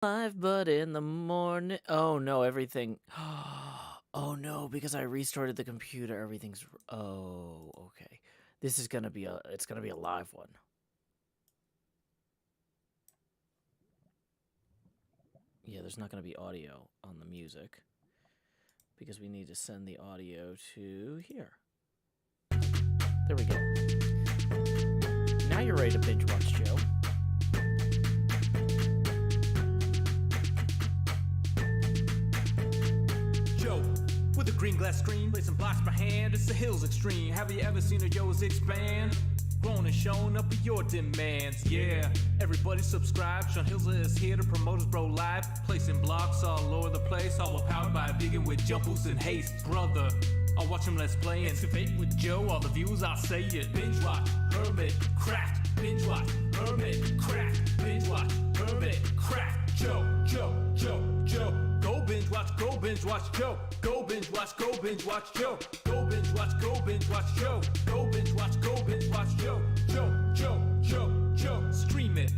Live, but in the morning. Oh no, everything. Oh no, because I restarted the computer, everything's. Oh, okay. This is gonna be a. It's gonna be a live one. Yeah, there's not gonna be audio on the music because we need to send the audio to here. There we go. Now you're ready to binge watch, Joe. With a green glass screen, placing blocks per hand, it's the hills extreme. Have you ever seen a Yo's expand? Grown and shown up with your demands, yeah. Everybody subscribe, Sean Hills is here to promote his bro live. Placing blocks all over the place, all powered by a vegan with jump boost and haste. Brother, I'll watch him let's play and debate with Joe, all the views I'll say it. Binge watch, HermitCraft, binge watch, HermitCraft, binge watch, HermitCraft. Joe. Go binge watch, Joe. Go binge watch, Joe. Go binge watch, Joe. Go binge watch, Joe. Stream it.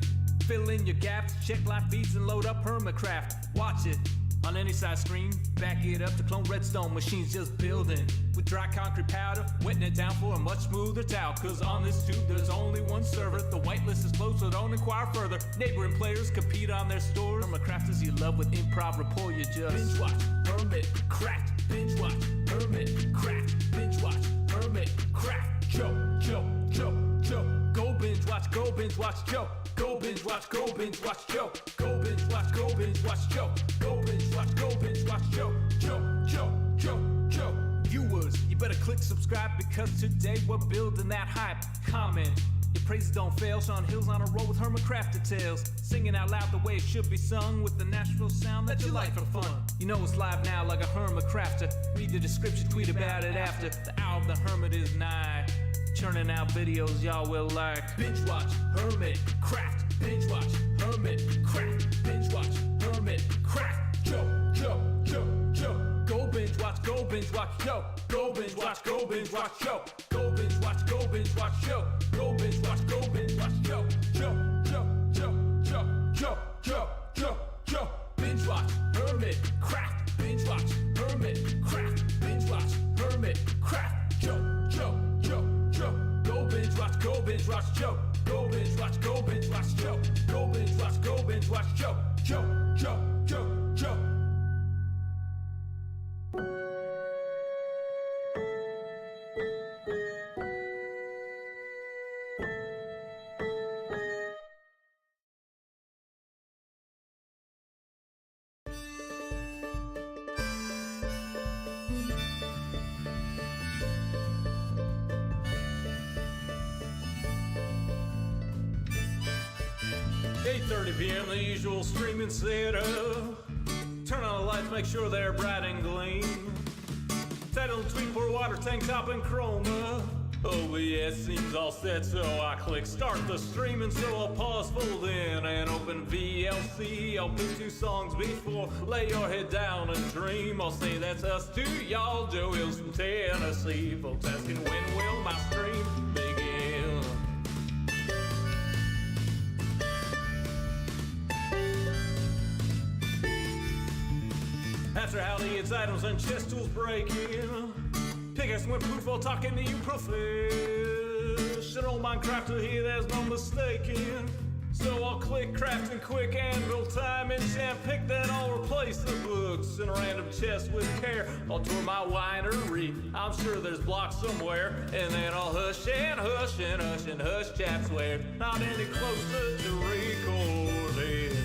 Fill in your gaps, check live feeds and load up HermitCraft. Watch it on any side screen. Back it up to clone redstone machines just building. With dry concrete powder, wetting it down for a much smoother towel. Cause on this tube there's only one server. The whitelist is closed, so don't inquire further. Neighboring players compete on their stores. HermitCrafters you love with improv rapport, you just binge watch, HermitCraft, binge watch, HermitCraft, binge watch, HermitCraft. Joe. Go binge watch, Joe. Go binge watch, Joe. Go binge watch, Joe. Go binge watch, Joe. Joe. Viewers, you better click subscribe because today we're building that hype. Comment, your praises don't fail. Sean Hill's on a roll with HermitCraft details. Singing out loud the way it should be sung with the Nashville sound that you like for fun. You know it's live now like a HermitCrafter. Read the description, tweet about it after. The hour of the Hermit is nigh. Churning out videos y'all will like. Binge watch, HermitCraft. Binge watch, HermitCraft. Binge watch, HermitCraft. Joe. Go binge watch, Joe. Go binge watch, Joe. Go binge watch, Joe. Go binge watch, Joe. Go binge watch, Joe. Binge watch, HermitCraft. Binge watch, HermitCraft. Binge watch, HermitCraft. Joe. Go binge watch, Joe. Go binge watch, Joe. Go binge watch, Joe. Go binge watch, Joe. Joe. 8:30 p.m. the usual streaming setup. Turn on the lights, make sure they're bright and gleam. Title, tweet, pour water, tank top, and chroma. OBS seems all set, so I click start the stream, and so I'll pause, fold in, and open VLC. I'll pick 2 songs before lay your head down and dream. I'll say that's us to y'all, Joe Hills from Tennessee. Folks asking when will my stream begin? After how the its items and chest tools break in. Pickaxe went proof while talking to you professional Minecrafter here, there's no mistaking. So I'll click crafting quick anvil time enchant, pick that I'll replace the books in a random chest with care. I'll tour my winery, I'm sure there's blocks somewhere, and then I'll hush and hush and hush and hush chat swear. Not any closer to recording.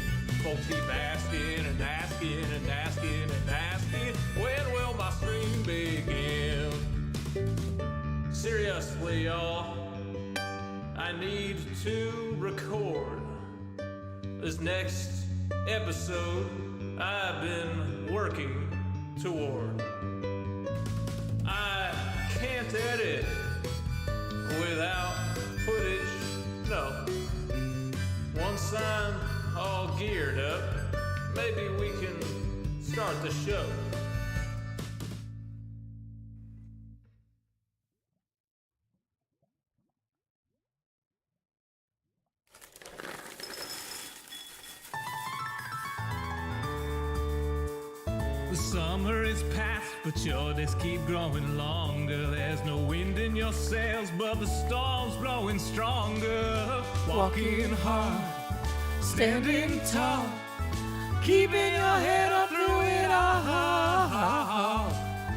Folks keep asking and asking and asking and asking, when will my stream begin? Seriously, y'all, I need to record this next episode I've been working toward. I can't edit without footage, no. Once I'm all geared up, maybe we can start the show. The summer is past, but your days keep growing longer. There's no wind in your sails, but the storm's blowing stronger. Walking hard, standing tall, keeping your head up through it all.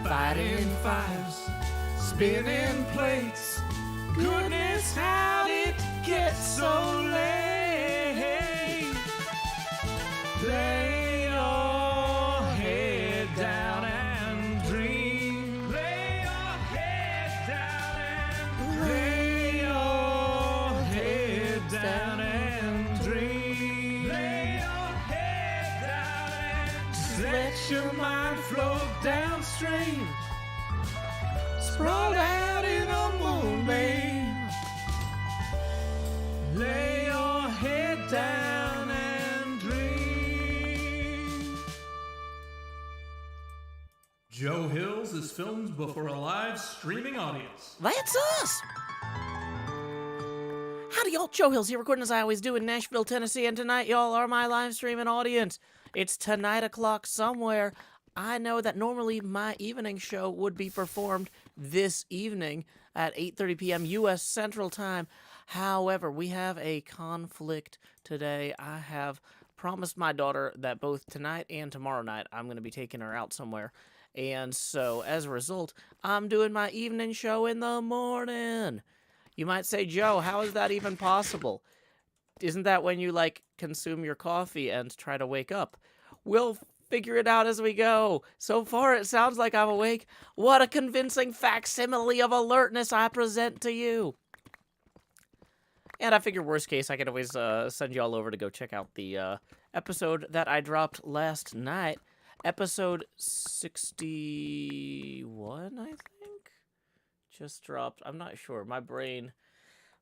Fighting fires, spinning plates. Goodness, how did it get so late? Lay your head down and dream. Lay your head down and lay your head down and dream. Lay your head down and just let your mind float downstream. Sprawled out in a moonbeam. Lay your head down and dream. Joe Hills is filmed before a live streaming audience. That's us! Howdy, y'all. Joe Hills here, recording as I always do in Nashville, Tennessee, and tonight, y'all, are my live streaming audience. It's tonight o'clock somewhere. I know that normally my evening show would be performed this evening at 8:30 p.m. U.S. Central Time. However, we have a conflict today. I have promised my daughter that both tonight and tomorrow night I'm going to be taking her out somewhere. And so, as a result, I'm doing my evening show in the morning. You might say, Joe, how is that even possible? Isn't that when you, consume your coffee and try to wake up? We'll figure it out as we go. So far, it sounds like I'm awake. What a convincing facsimile of alertness I present to you. And I figure, worst case, I can always send you all over to go check out the episode that I dropped last night. Episode 61, I think? Just dropped. I'm not sure. My brain...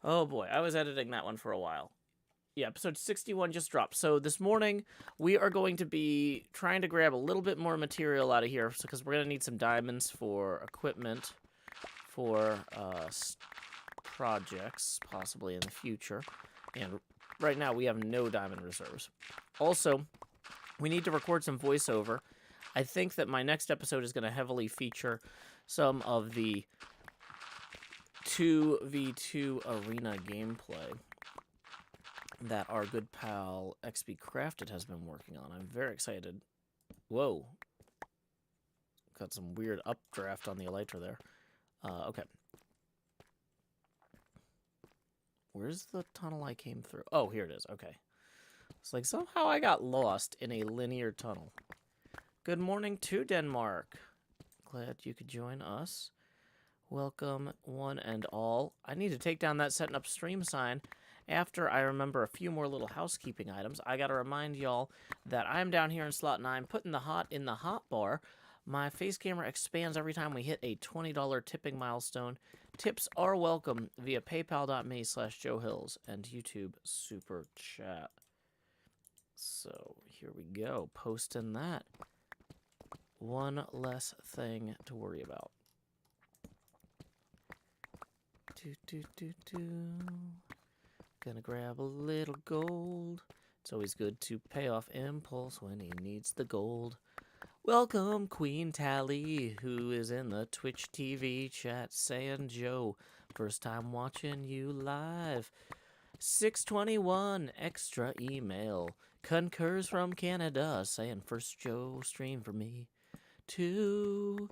Oh, boy. I was editing that one for a while. Yeah, episode 61 just dropped. So this morning, we are going to be trying to grab a little bit more material out of here because we're going to need some diamonds for equipment for projects, possibly in the future. And right now, we have no diamond reserves. Also, we need to record some voiceover. I think that my next episode is going to heavily feature some of the 2v2 arena gameplay that our good pal XP Crafted has been working on. I'm very excited. Whoa. Got some weird updraft on the elytra there. Okay. Where's the tunnel I came through? Oh, here it is. Okay. It's like somehow I got lost in a linear tunnel. Good morning to Denmark. Glad you could join us. Welcome, one and all. I need to take down that setting up stream sign. After I remember a few more little housekeeping items, I gotta remind y'all that I'm down here in slot 9, putting the hot in the hot bar. My face camera expands every time we hit a $20 tipping milestone. Tips are welcome via paypal.me/JoeHills and YouTube Super Chat. So, here we go. Posting that. One less thing to worry about. Gonna grab a little gold. It's always good to pay off Impulse when he needs the gold. Welcome, Queen Tally, who is in the Twitch TV chat saying, Joe, first time watching you live. 621 extra email. Concurs from Canada saying, first Joe stream for me. Do.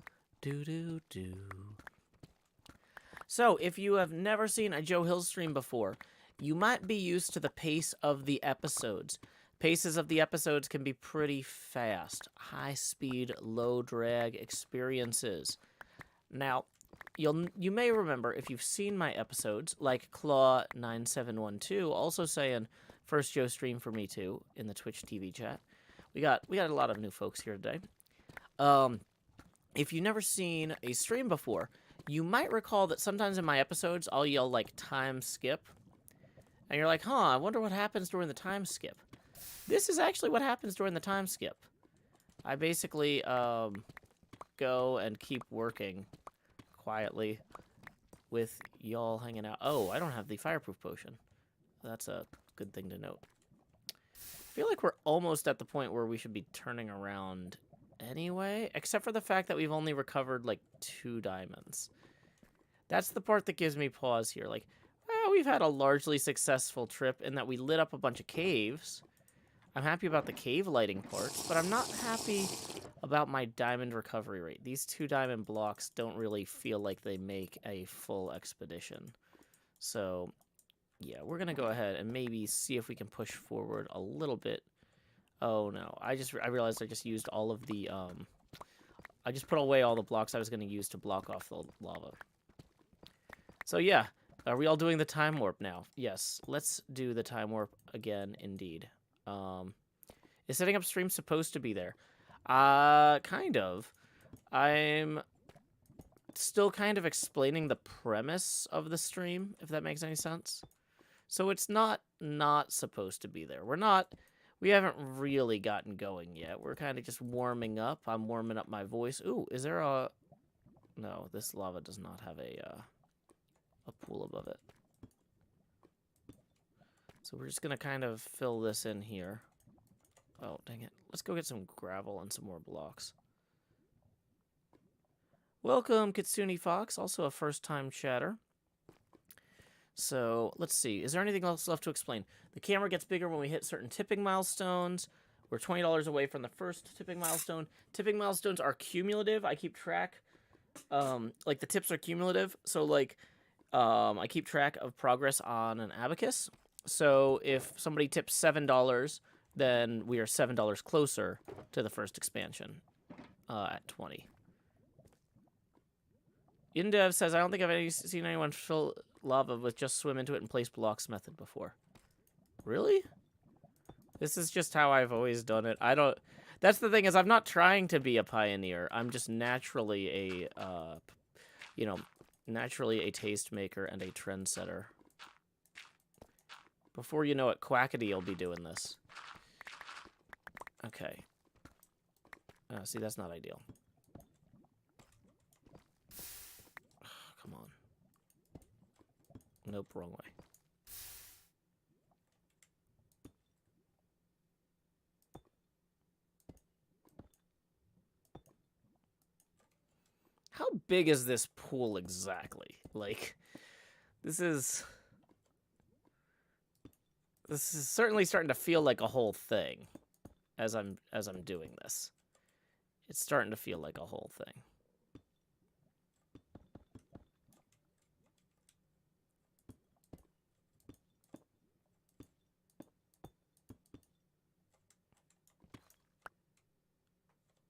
So, if you have never seen a Joe Hill stream before, you might be used to the pace of the episodes. Paces of the episodes can be pretty fast. High speed, low drag experiences. Now, you may remember if you've seen my episodes, like Claw9712, also saying, first Joe stream for me too, in the Twitch TV chat. We got a lot of new folks here today. If you've never seen a stream before, you might recall that sometimes in my episodes, I'll yell, time skip. And you're like, I wonder what happens during the time skip. This is actually what happens during the time skip. I basically go and keep working quietly with y'all hanging out. Oh, I don't have the fireproof potion. That's a good thing to note. I feel like we're almost at the point where we should be turning around anyway, except for the fact that we've only recovered like 2 diamonds. That's the part that gives me pause here. Like, well, we've had a largely successful trip in that we lit up a bunch of caves. I'm happy about the cave lighting parts, but I'm not happy about my diamond recovery rate. These 2 diamond blocks don't really feel like they make a full expedition. So, yeah, we're going to go ahead and maybe see if we can push forward a little bit. Oh, no. I realized I just used all of the, I just put away all the blocks I was going to use to block off the lava. So, yeah. Are we all doing the time warp now? Yes. Let's do the time warp again, indeed. Is setting up stream supposed to be there? Kind of. I'm still kind of explaining the premise of the stream, if that makes any sense. So it's not supposed to be there. We haven't really gotten going yet. We're kind of just warming up. I'm warming up my voice. Ooh, is there a... No, this lava does not have a pool above it. So we're just going to kind of fill this in here. Oh, dang it. Let's go get some gravel and some more blocks. Welcome, Kitsune Fox, also a first-time chatter. So, let's see. Is there anything else left to explain? The camera gets bigger when we hit certain tipping milestones. We're $20 away from the first tipping milestone. Tipping milestones are cumulative. I keep track. Like, the tips are cumulative. So, like, I keep track of progress on an abacus. So, if somebody tips $7, then we are $7 closer to the first expansion at 20. Indev says, I don't think I've seen anyone fill lava with just swim into it and place blocks method before. Really? This is just how I've always done it. I don't... That's the thing, is I'm not trying to be a pioneer. I'm just naturally a, naturally a tastemaker and a trendsetter. Before you know it, Quackity will be doing this. Okay. See, that's not ideal. Come on. Nope, wrong way. How big is this pool exactly? Like, this is certainly starting to feel like a whole thing as I'm doing this. It's starting to feel like a whole thing.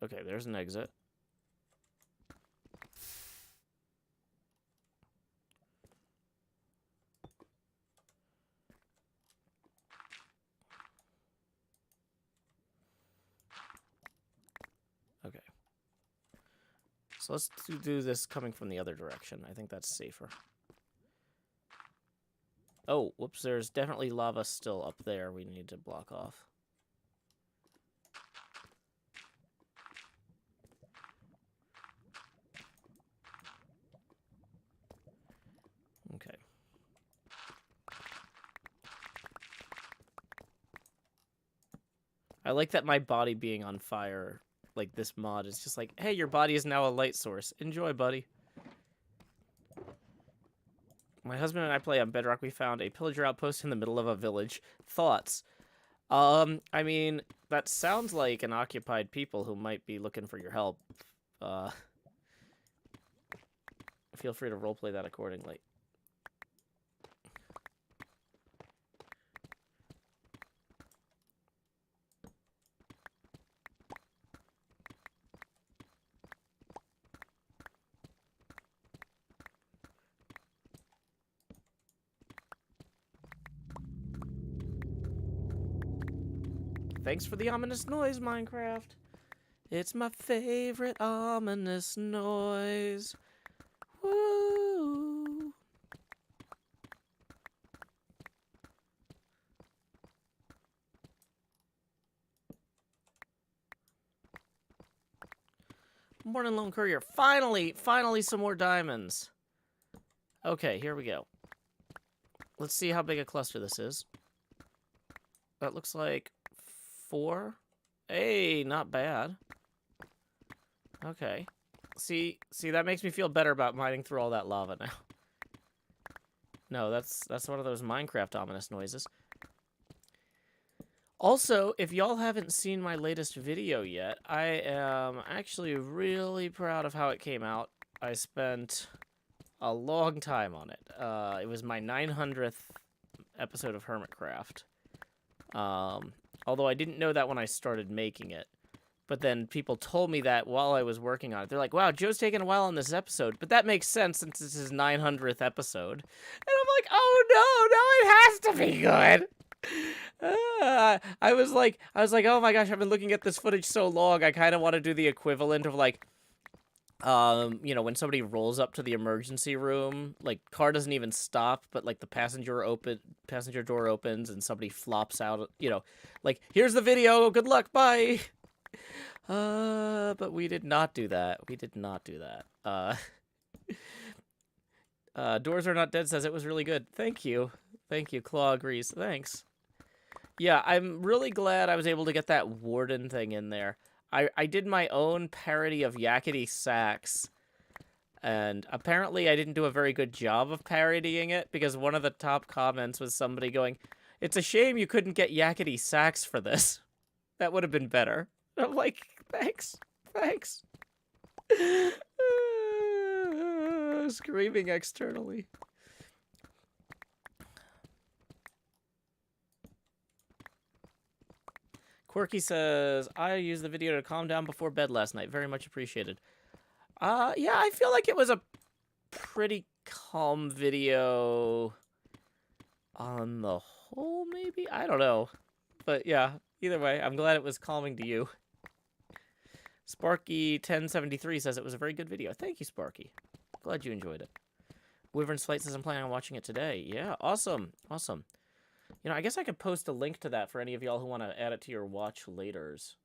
Okay, there's an exit. Okay. So let's do this coming from the other direction. I think that's safer. Oh, whoops, there's definitely lava still up there we need to block off. Okay. I like that my body being on fire, like this mod, is just like, hey, your body is now a light source. Enjoy, buddy. My husband and I play on Bedrock. We found a pillager outpost in the middle of a village. Thoughts? I mean, that sounds like an occupied people who might be looking for your help. Feel free to roleplay that accordingly. Thanks for the ominous noise, Minecraft. It's my favorite ominous noise. Woo! Morning, Lone Courier. Finally some more diamonds. Okay, here we go. Let's see how big a cluster this is. That looks like 4. Hey, not bad. Okay. See, that makes me feel better about mining through all that lava now. No, that's one of those Minecraft ominous noises. Also, if y'all haven't seen my latest video yet, I am actually really proud of how it came out. I spent a long time on it. It was my 900th episode of HermitCraft. Although I didn't know that when I started making it. But then people told me that while I was working on it. They're like, wow, Joe's taking a while on this episode. But that makes sense since it's his 900th episode. And I'm like, oh no, it has to be good. I was like, oh my gosh, I've been looking at this footage so long. I kind of want to do the equivalent of like, you know, when somebody rolls up to the emergency room, like car doesn't even stop, but like the passenger door opens and somebody flops out, you know, like, here's the video, good luck, bye. But we did not do that. We did not do that. Doors Are Not Dead says it was really good. Thank you. Thank you. Claw agrees. Thanks. Yeah, I'm really glad I was able to get that warden thing in there. I did my own parody of Yakety Sax, and apparently I didn't do a very good job of parodying it, because one of the top comments was somebody going, it's a shame you couldn't get Yakety Sax for this. That would have been better. I'm like, thanks. Screaming externally. Quirky says, I used the video to calm down before bed last night. Very much appreciated. Yeah, I feel like it was a pretty calm video on the whole, maybe? I don't know. But yeah, either way, I'm glad it was calming to you. Sparky1073 says it was a very good video. Thank you, Sparky. Glad you enjoyed it. Wyvern's Flight says I'm planning on watching it today. Yeah, awesome. Awesome. You know, I guess I could post a link to that for any of y'all who want to add it to your watch laters.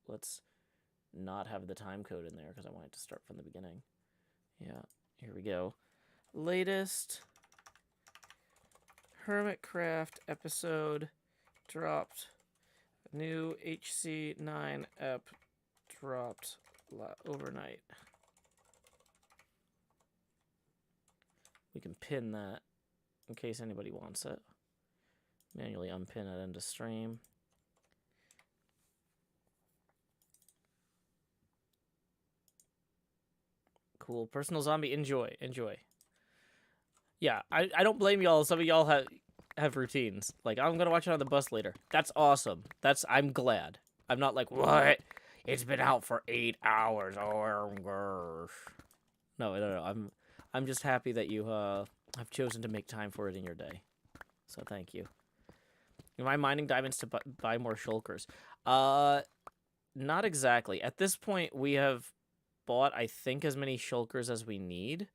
Let's not have the time code in there because I want it to start from the beginning. Yeah, here we go. Latest HermitCraft episode dropped. New HC9 app dropped overnight. We can pin that in case anybody wants it. Manually unpin it into stream. Cool. Personal zombie, enjoy. Yeah, I don't blame y'all. Some of y'all have routines. Like, I'm gonna watch it on the bus later. That's awesome. I'm glad. I'm not like, what? It's been out for 8 hours. Oh gosh. No. I'm just happy that you have chosen to make time for it in your day. So thank you. Am I mining diamonds to buy more shulkers? Not exactly. At this point, we have bought, I think, as many shulkers as we need.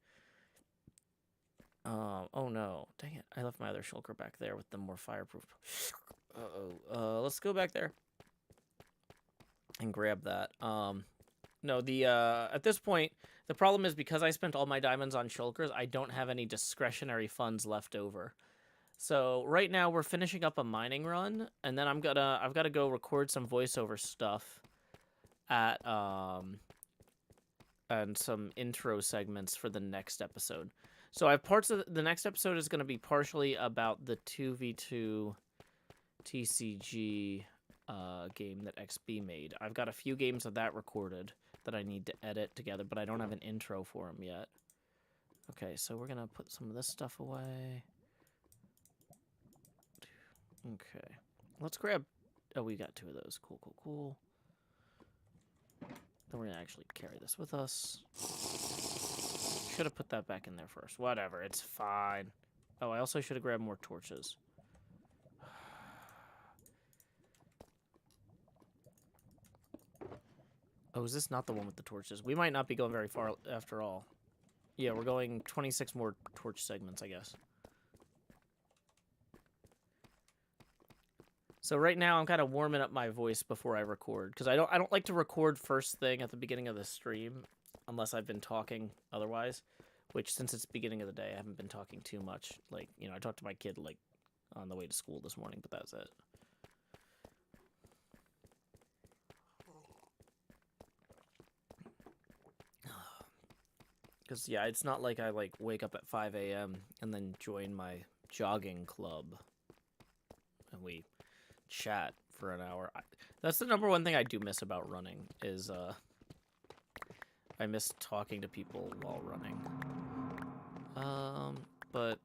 Oh no. Dang it. I left my other shulker back there with the more fireproof. Uh-oh. Let's go back there and grab that. No, at this point, the problem is because I spent all my diamonds on shulkers, I don't have any discretionary funds left over. So right now we're finishing up a mining run, and then I've got to go record some voiceover stuff at and some intro segments for the next episode. So I have parts of the next episode is going to be partially about the 2v2 TCG game that XB made. I've got a few games of that recorded that I need to edit together, but I don't have an intro for them yet. Okay, so we're going to put some of this stuff away. Okay, let's grab... Oh, we got 2 of those. Cool. Then we're going to actually carry this with us. Should have put that back in there first. Whatever, it's fine. Oh, I also should have grabbed more torches. Oh, is this not the one with the torches? We might not be going very far after all. Yeah, we're going 26 more torch segments, I guess. So right now I'm kind of warming up my voice before I record, because I don't like to record first thing at the beginning of the stream unless I've been talking otherwise, which since it's the beginning of the day I haven't been talking too much. Like, you know, I talked to my kid like on the way to school this morning, but that's it. Because, yeah, it's not like I, like, wake up at 5 a.m. and then join my jogging club. And we chat for an hour. That's the number one thing I do miss about running is, I miss talking to people while running. But,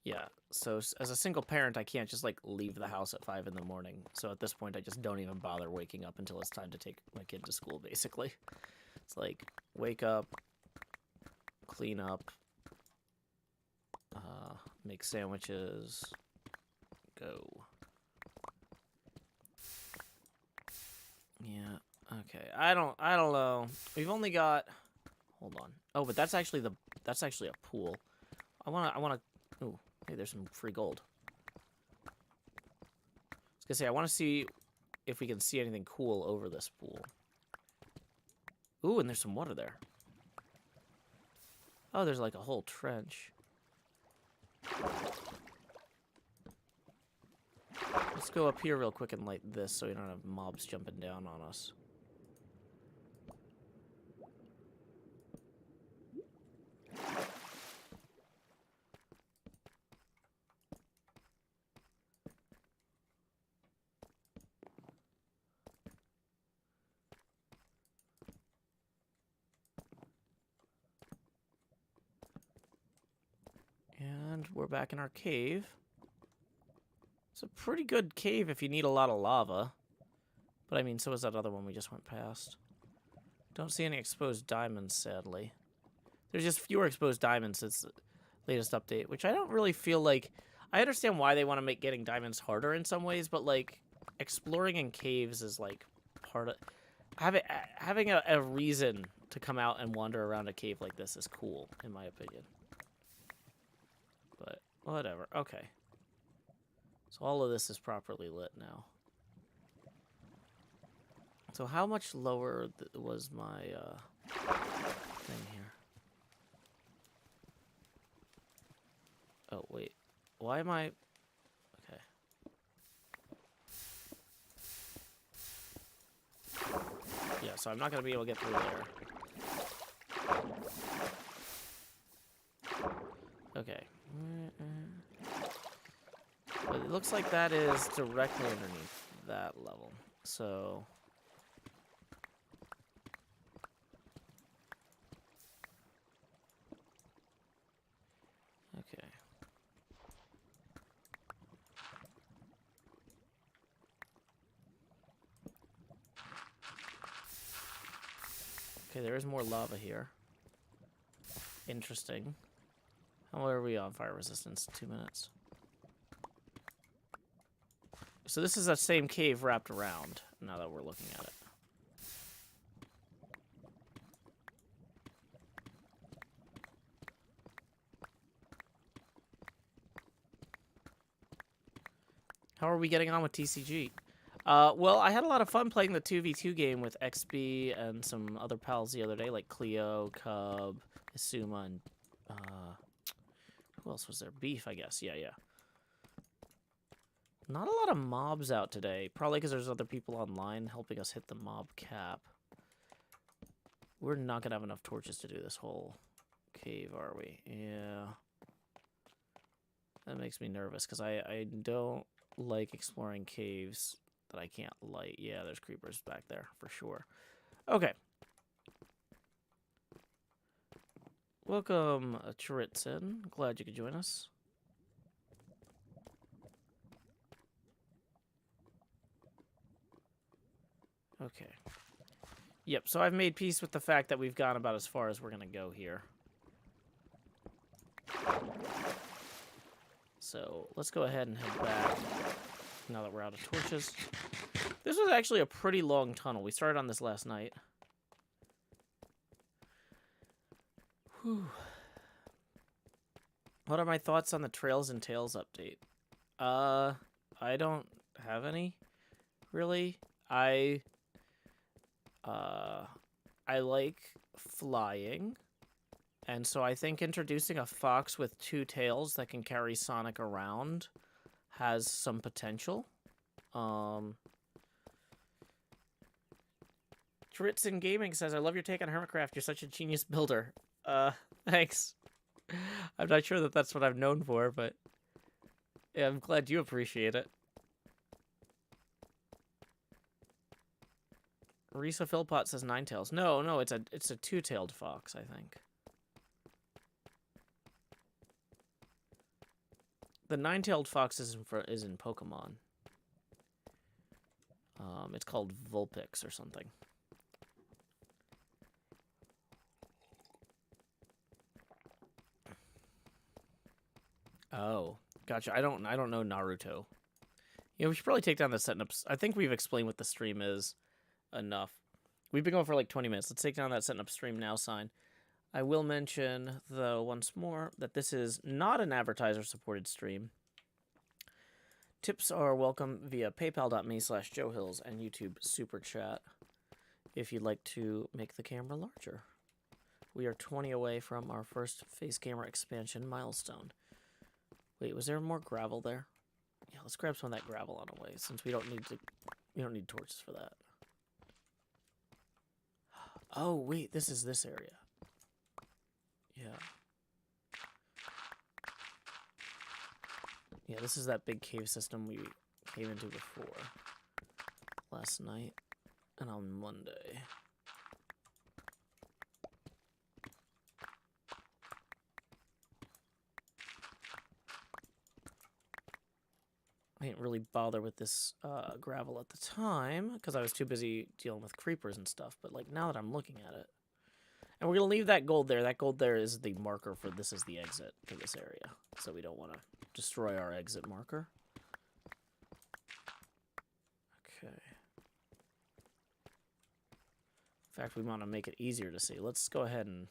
yeah. So, as a single parent, I can't just, like, leave the house at 5 in the morning. So, at this point, I just don't even bother waking up until it's time to take my kid to school, basically. It's like, wake up, clean up, make sandwiches, go. Yeah, okay. I don't know. We've only got, hold on. Oh, but that's actually a pool. I wanna, ooh, hey, there's some free gold. I was gonna say, I wanna see if we can see anything cool over this pool. Ooh, and there's some water there. Oh, there's like a whole trench. Let's go up here real quick and light this so we don't have mobs jumping down on us. And we're back in our cave. It's a pretty good cave if you need a lot of lava. But I mean, so is that other one we just went past. Don't see any exposed diamonds, sadly. There's just fewer exposed diamonds since the latest update, which I don't really feel like... I understand why they want to make getting diamonds harder in some ways, but, like, exploring in caves is, like, part of... Having a reason to come out and wander around a cave like this is cool, in my opinion. But, whatever. Okay. So all of this is properly lit now. So how much lower was my thing here? Oh, wait. Why am I... Okay. Yeah, so I'm not going to be able to get through there. Okay. But it looks like that is directly underneath that level. So... Okay. Okay, there is more lava here. Interesting. How are we on fire resistance? 2 minutes. So this is that same cave wrapped around, now that we're looking at it. How are we getting on with TCG? Well, I had a lot of fun playing the 2v2 game with XB and some other pals the other day, like Cleo, Cub, Isuma, and, who else was there? Beef, I guess. Yeah. Not a lot of mobs out today, probably because there's other people online helping us hit the mob cap. We're not going to have enough torches to do this whole cave, are we? Yeah. That makes me nervous, because I don't like exploring caves that I can't light. Yeah, there's creepers back there, for sure. Okay. Welcome, Chritson. Glad you could join us. Okay. Yep, so I've made peace with the fact that we've gone about as far as we're going to go here. So, let's go ahead and head back now that we're out of torches. This was actually a pretty long tunnel. We started on this last night. Whew. What are my thoughts on the Trails and Tales update? I don't have any, really. I like flying, and so I think introducing a fox with 2 tails that can carry Sonic around has some potential. Tritson Gaming says, I love your take on HermitCraft. You're such a genius builder. Thanks. I'm not sure that that's what I'm known for, but yeah, I'm glad you appreciate it. Risa Philpott says Ninetails. No, it's a two-tailed fox, I think. The nine-tailed fox is in Pokemon. It's called Vulpix or something. Oh, gotcha. I don't know Naruto. Yeah, we should probably take down the setups. I think we've explained what the stream is enough. We've been going for like 20 minutes. Let's take down that setting up stream now sign. I will mention, though, once more, that this is not an advertiser-supported stream. Tips are welcome via paypal.me/JoeHills and YouTube Super Chat if you'd like to make the camera larger. We are 20 away from our first face camera expansion milestone. Wait, was there more gravel there? Yeah, let's grab some of that gravel on the way, since we don't need torches for that. Oh, wait, this is this area. Yeah. Yeah, this is that big cave system we came into before. Last night and on Monday. I didn't really bother with this gravel at the time because I was too busy dealing with creepers and stuff. But like now that I'm looking at it, and we're gonna leave that gold there. That gold there is the marker for this is the exit to this area, so we don't want to destroy our exit marker. Okay. In fact, we want to make it easier to see. Let's go ahead and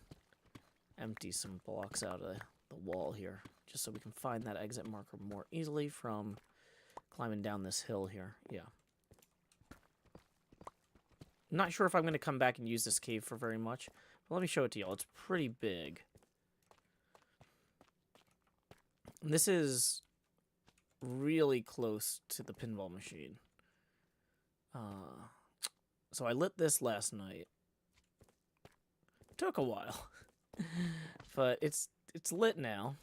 empty some blocks out of the wall here, just so we can find that exit marker more easily from climbing down this hill here. Yeah. I'm not sure if I'm going to come back and use this cave for very much, but let me show it to y'all. It's pretty big. And this is really close to the pinball machine. So I lit this last night. Took a while. But it's lit now.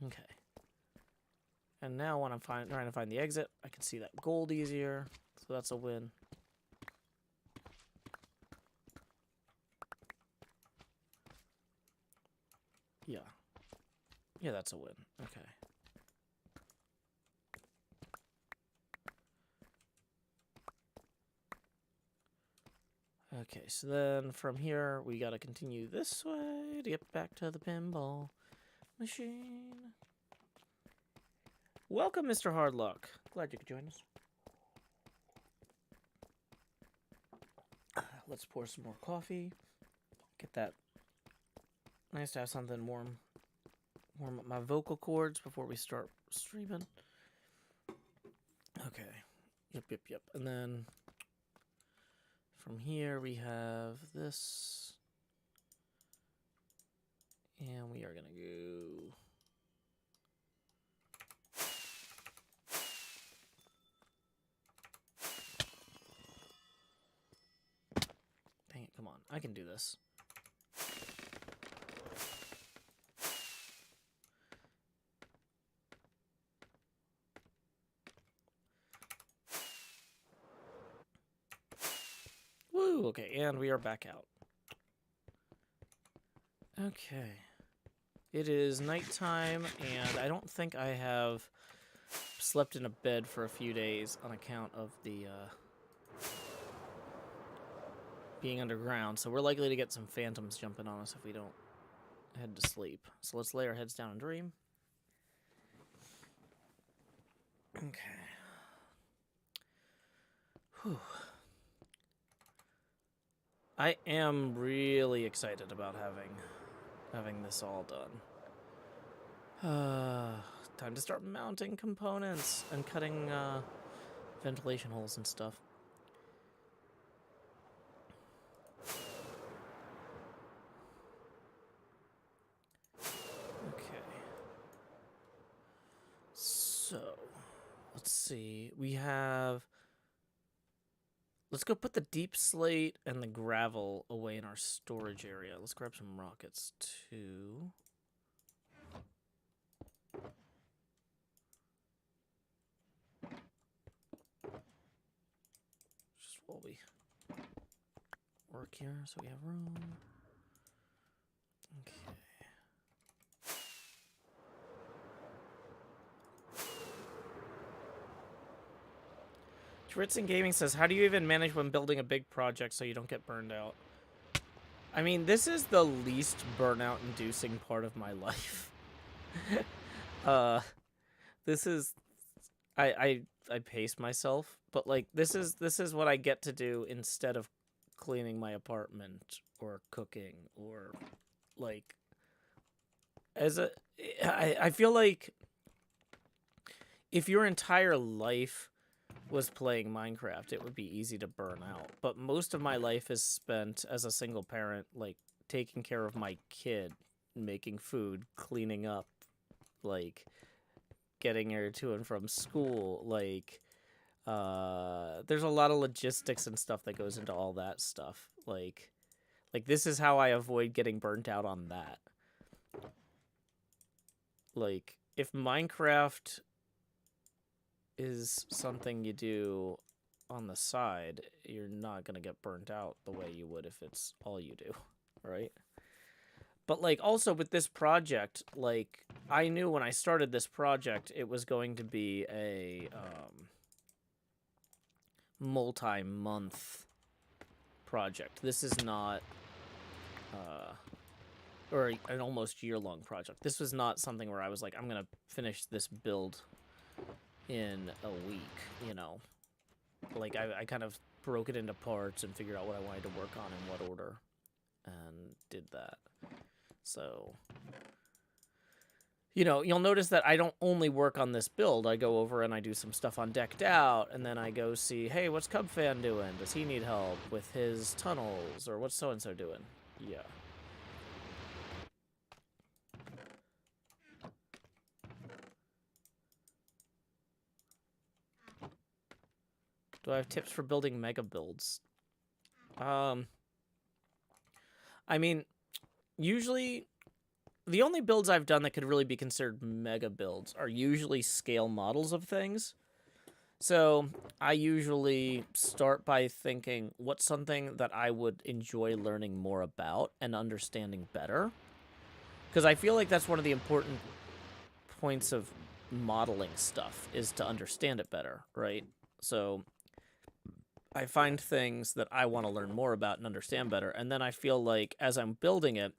Okay. And now when I'm trying to find the exit, I can see that gold easier. So that's a win. Yeah. Yeah, that's a win. Okay. Okay, so then from here, we gotta continue this way to get back to the pinball machine. Welcome, Mr. Hardluck. Glad you could join us. Let's pour some more coffee. Get that. Nice to have something warm up my vocal cords before we start streaming. Okay. Yep. And then from here we have this. And we are going to go... Dang it, come on. I can do this. Woo! Okay, and we are back out. Okay. It is nighttime, and I don't think I have slept in a bed for a few days on account of the being underground, so we're likely to get some phantoms jumping on us if we don't head to sleep. So let's lay our heads down and dream. Okay. Whew. I am really excited about having this all done. Time to start mounting components and cutting ventilation holes and stuff. Okay. So, let's see. We have Let's go put the deep slate and the gravel away in our storage area. Let's grab some rockets, too. Just while we work here so we have room. Okay. Tritzen Gaming says, how do you even manage when building a big project so you don't get burned out? I mean, this is the least burnout-inducing part of my life. This is... I pace myself, but, like, this is what I get to do instead of cleaning my apartment or cooking or, like... I feel like if your entire life was playing Minecraft, it would be easy to burn out. But most of my life is spent as a single parent, like, taking care of my kid, making food, cleaning up, like, getting her to and from school, like, there's a lot of logistics and stuff that goes into all that stuff. Like, this is how I avoid getting burnt out on that. Like, if Minecraft is something you do on the side, you're not gonna get burnt out the way you would if it's all you do, right? But, like, also with this project, like, I knew when I started this project it was going to be a multi-month project. This is not or an almost year-long project. This was not something where I was like, I'm gonna finish this build in a week, you know. Like, I kind of broke it into parts and figured out what I wanted to work on in what order, and did that. So, you know, you'll notice that I don't only work on this build. I go over and I do some stuff on Decked Out, and then I go see, hey, what's Cubfan doing? Does he need help with his tunnels? Or what's so-and-so doing? Yeah. Do I have tips for building mega builds? I mean, usually the only builds I've done that could really be considered mega builds are usually scale models of things. So I usually start by thinking, what's something that I would enjoy learning more about and understanding better? Because I feel like that's one of the important points of modeling stuff, is to understand it better, right? So I find things that I want to learn more about and understand better, and then I feel like as I'm building it,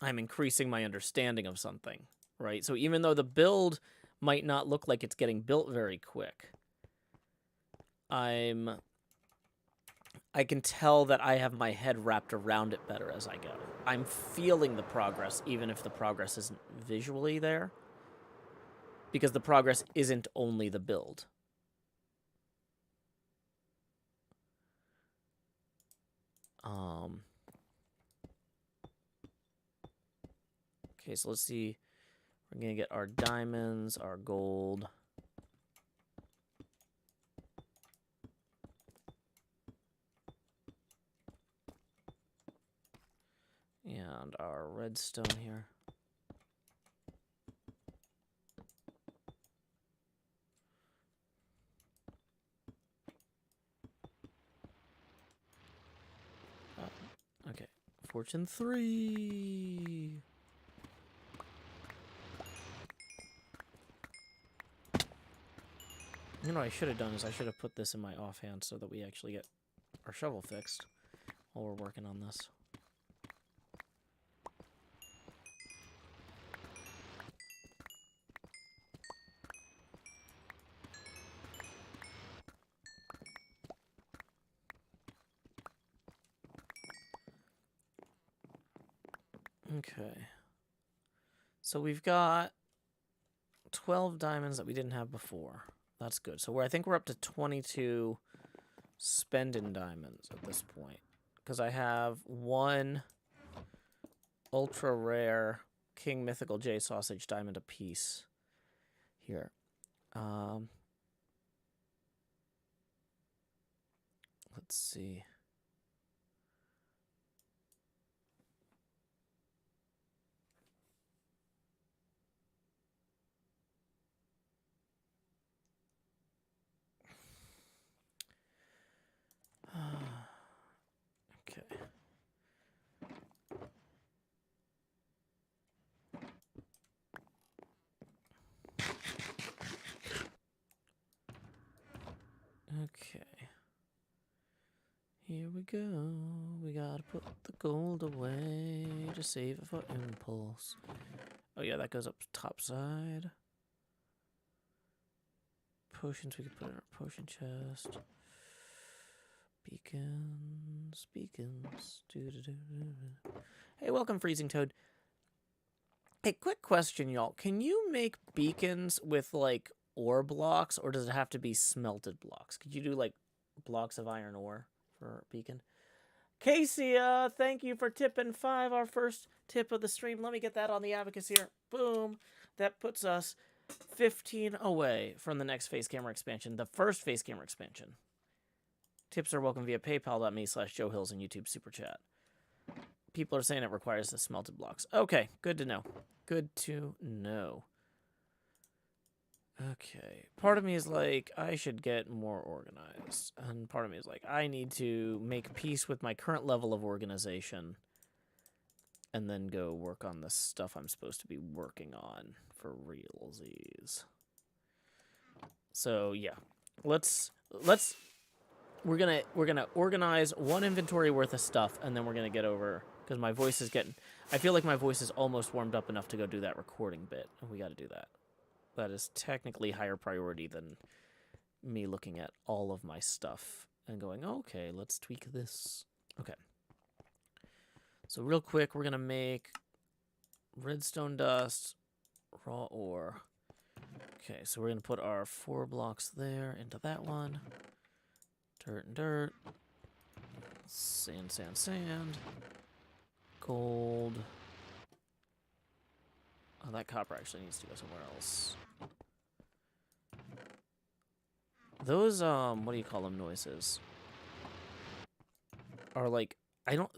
I'm increasing my understanding of something, right? So even though the build might not look like it's getting built very quick, I can tell that I have my head wrapped around it better as I go. I'm feeling the progress, even if the progress isn't visually there, because the progress isn't only the build. Okay, so let's see. We're going to get our diamonds, our gold. And our redstone here. Okay, Fortune 3. You know what I should have done is I should have put this in my offhand so that we actually get our shovel fixed while we're working on this. Okay. So we've got 12 diamonds that we didn't have before. That's good. So I think we're up to 22 spending diamonds at this point. Because I have one ultra rare King Mythical J Sausage diamond apiece here. Let's see. Okay. Okay. Here we go. We gotta put the gold away to save it for impulse. Oh yeah, that goes up top side. Potions we could put in our potion chest. Beacons, beacons. Hey, welcome, Freezing Toad. Hey, quick question, y'all. Can you make beacons with, like, ore blocks, or does it have to be smelted blocks? Could you do, like, blocks of iron ore for a beacon? Casey, thank you for tipping 5, our first tip of the stream. Let me get that on the abacus here. Boom. That puts us 15 away from the next face camera expansion, the first face camera expansion. Tips are welcome via paypal.me/JoeHills and YouTube Super Chat. People are saying it requires the smelted blocks. Okay, good to know. Good to know. Okay, part of me is like, I should get more organized. And part of me is like, I need to make peace with my current level of organization and then go work on the stuff I'm supposed to be working on for realsies. So, yeah. We're gonna organize one inventory worth of stuff, and then we're gonna get over, because my voice is getting, I feel like my voice is almost warmed up enough to go do that recording bit, and we gotta do that. That is technically higher priority than me looking at all of my stuff and going, okay, let's tweak this. Okay. So real quick, we're going to make redstone dust, raw ore. Okay, so we're going to put our 4 blocks there into that one. Dirt and dirt. Sand, sand, sand. Gold. Oh, that copper actually needs to go somewhere else. Those, what do you call them, noises? Are like,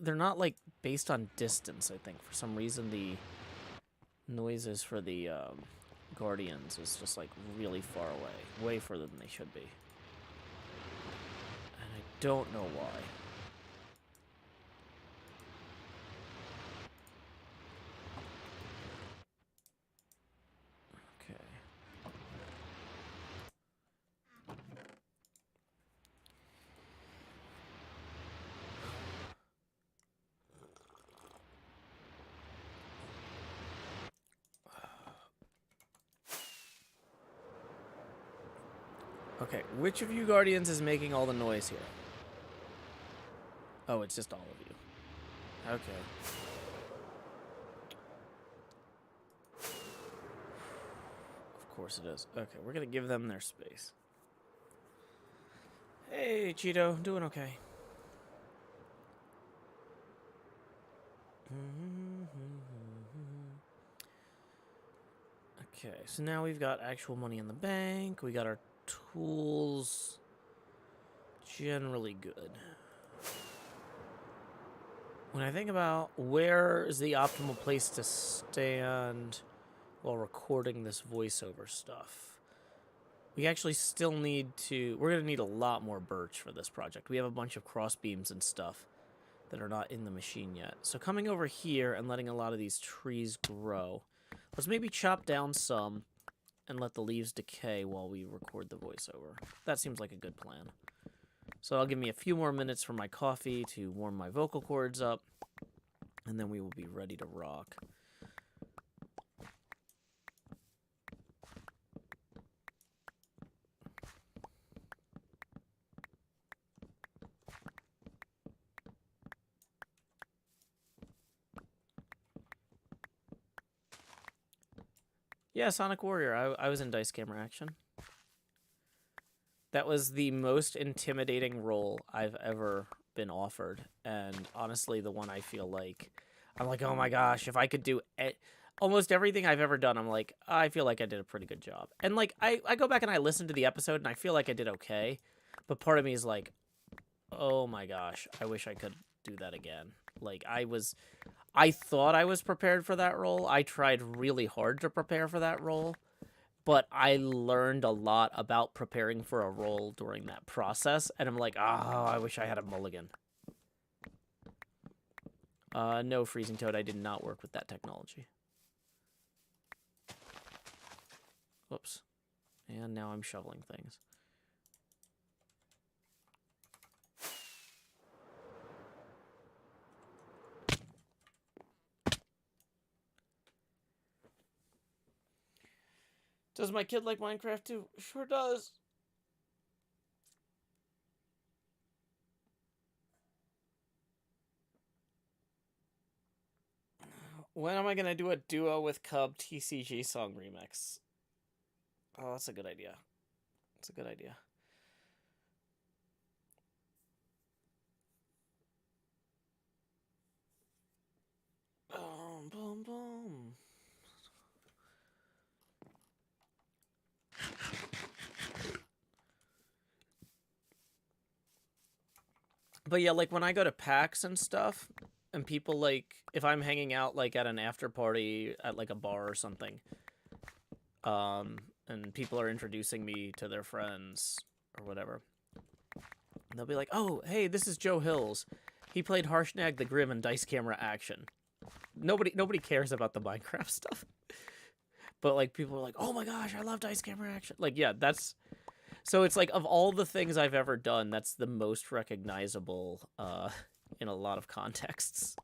they're not like based on distance, I think. For some reason, the noises for the, Guardians is just like really far away. Way further than they should be. And I don't know why. Okay, which of you Guardians is making all the noise here? Oh, it's just all of you. Okay. Of course it is. Okay, we're gonna give them their space. Hey, Cheeto, doing okay. Okay, so now we've got actual money in the bank. We got our tools. Generally good. When I think about where is the optimal place to stand while recording this voiceover stuff, we actually still need to... We're going to need a lot more birch for this project. We have a bunch of cross beams and stuff that are not in the machine yet. So coming over here and letting a lot of these trees grow. Let's maybe chop down some and let the leaves decay while we record the voiceover. That seems like a good plan. So I'll give me a few more minutes for my coffee to warm my vocal cords up, and then we will be ready to rock. Yeah, Sonic Warrior. I was in dice camera action. That was the most intimidating role I've ever been offered. And honestly, the one I feel like... I'm like, oh my gosh, if I could do almost everything I've ever done, I'm like, I feel like I did a pretty good job. And like, I go back and I listen to the episode and I feel like I did okay. But part of me is like, Oh my gosh, I wish I could do that again. Like, I thought I was prepared for that role. I tried really hard to prepare for that role, but I learned a lot about preparing for a role during that process, and I'm like, oh, I wish I had a mulligan. No, Freezing Toad, I did not work with that technology. Whoops. And now I'm shoveling things. Does my kid like Minecraft too? Sure does. When am I gonna do a duo with Cub TCG song remix? Oh, that's a good idea. That's a good idea. Boom, boom, boom. But yeah, like when I go to PAX and stuff, and people like, if I'm hanging out like at an after party at like a bar or something, and people are introducing me to their friends or whatever, they'll be like, "Oh, hey, this is Joe Hills. He played Harshnag the Grim in Dice Camera Action." Nobody cares about the Minecraft stuff, but like people are like, "Oh my gosh, I love Dice Camera Action." Like, yeah, that's. So it's like, of all the things I've ever done, that's the most recognizable in a lot of contexts.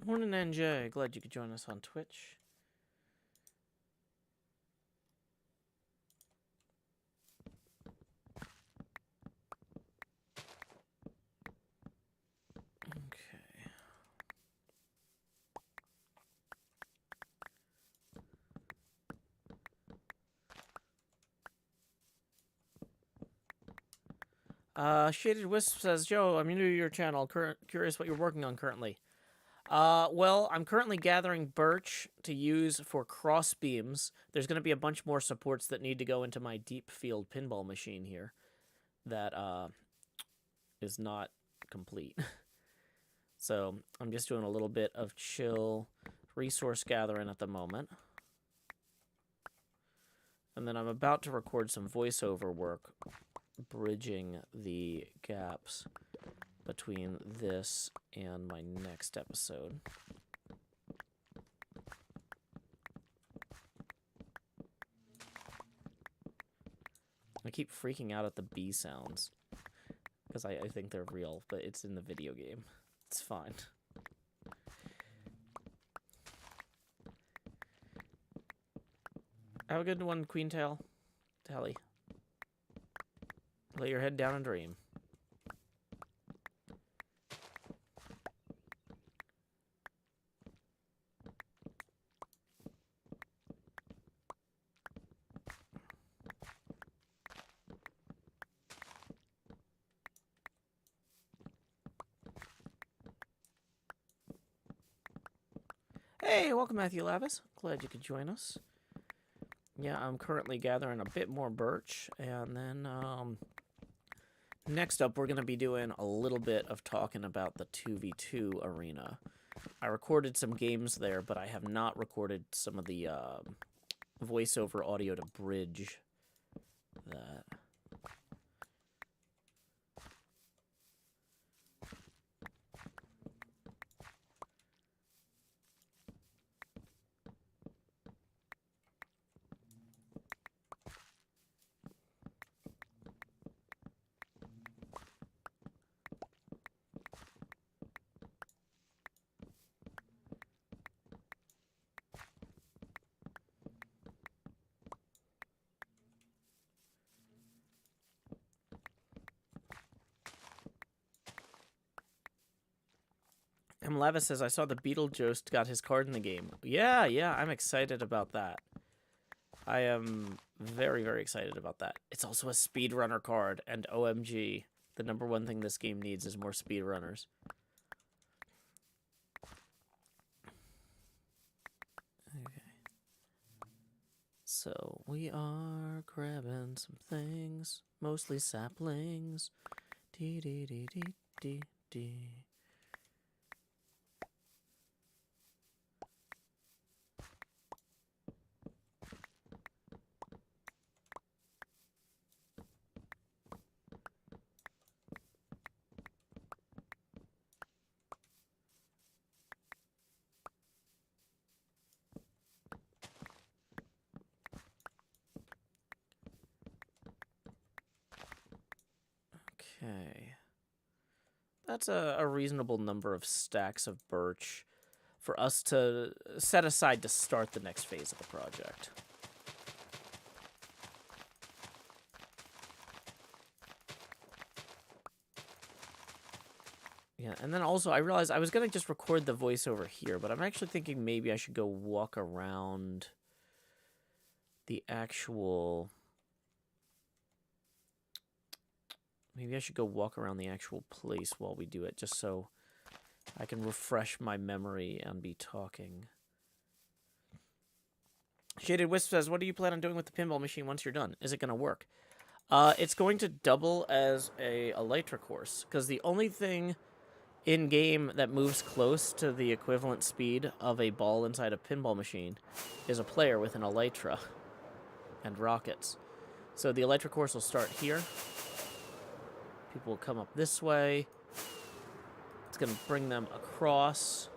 Morning, NJ. Glad you could join us on Twitch. Okay. Shaded Wisp says, Joe, I'm new to your channel. Curious what you're working on currently. Well, I'm currently gathering birch to use for cross beams. There's going to be a bunch more supports that need to go into my deep field pinball machine here that is not complete. So I'm just doing a little bit of chill resource gathering at the moment. And then I'm about to record some voiceover work, bridging the gaps between this and my next episode. I keep freaking out at the bee sounds because I think they're real, but it's in the video game. It's fine. Have a good one, Queentail. Tally. Lay your head down and dream. Hey, welcome, Matthew Lavis. Glad you could join us. Yeah, I'm currently gathering a bit more birch, and then next up we're going to be doing a little bit of talking about the 2v2 arena. I recorded some games there, but I have not recorded some of the voiceover audio to bridge that. Lava says, I saw the Beetlejuice got his card in the game. Yeah, I'm excited about that. I am very, very excited about that. It's also a speedrunner card, and OMG, the #1 thing this game needs is more speedrunners. Okay. So, we are grabbing some things, mostly saplings. Dee-dee-dee-dee-dee-dee. Okay. That's a reasonable number of stacks of birch for us to set aside to start the next phase of the project. Yeah, and then also I realized I was going to just record the voiceover here, but I'm actually thinking maybe I should go walk around the actual... Maybe I should go walk around the actual place while we do it, just so I can refresh my memory and be talking. Shaded Wisp says, what do you plan on doing with the pinball machine once you're done? Is it going to work? It's going to double as a Elytra course, because the only thing in-game that moves close to the equivalent speed of a ball inside a pinball machine is a player with an Elytra and rockets. So the Elytra course will start here. People will come up this way. It's going to bring them across.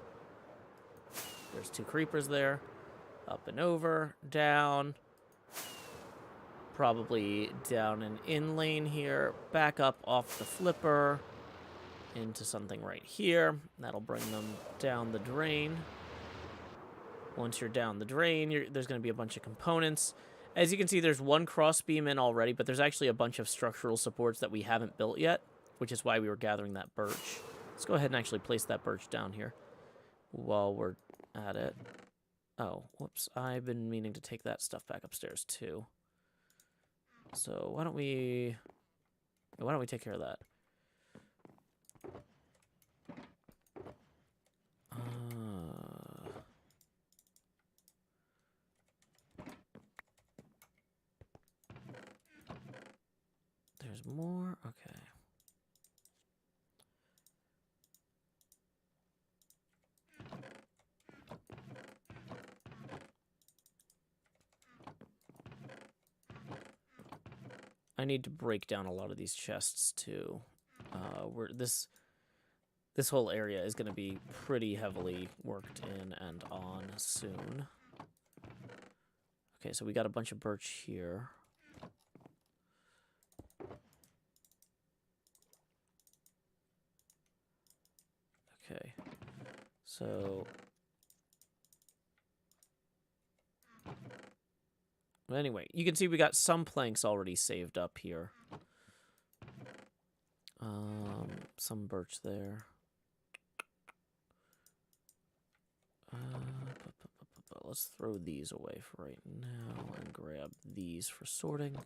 There's 2 creepers there. Up and over, down. Probably down an in lane here. Back up off the flipper. Into something right here. That'll bring them down the drain. Once you're down the drain, there's going to be a bunch of components. As you can see, there's 1 crossbeam in already, but there's actually a bunch of structural supports that we haven't built yet, which is why we were gathering that birch. Let's go ahead and actually place that birch down here while we're at it. Oh, whoops. I've been meaning to take that stuff back upstairs, too. So why don't we take care of that? There's more? Okay. I need to break down a lot of these chests, too. This whole area is going to be pretty heavily worked in and on soon. Okay, so we got a bunch of birch here. Okay, so... Anyway, you can see we got some planks already saved up here. Some birch there. Let's throw these away for right now and grab these for sorting.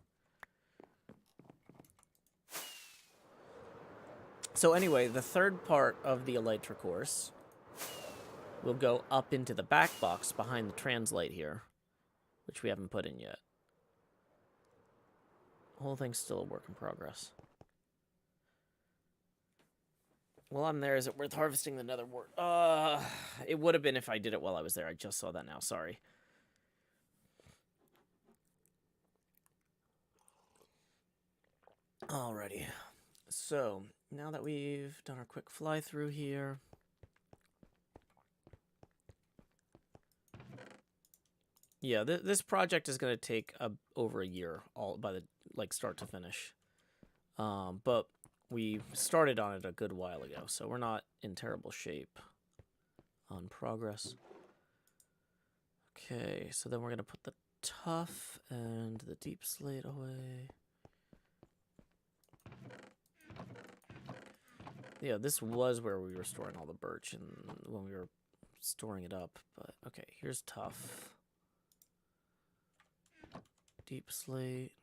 So anyway, the third part of the Elytra course will go up into the back box behind the translate here, which we haven't put in yet. The whole thing's still a work in progress. While I'm there, is it worth harvesting the nether wart? It would have been if I did it while I was there. I just saw that now, sorry. Alrighty. So, now that we've done our quick fly through here... Yeah, this project is going to take over a year, all by the start to finish. But we started on it a good while ago, so we're not in terrible shape on progress. Okay, so then we're going to put the tough and the deep slate away. Yeah, this was where we were storing all the birch and when we were storing it up. But okay, here's tough. Deep slate.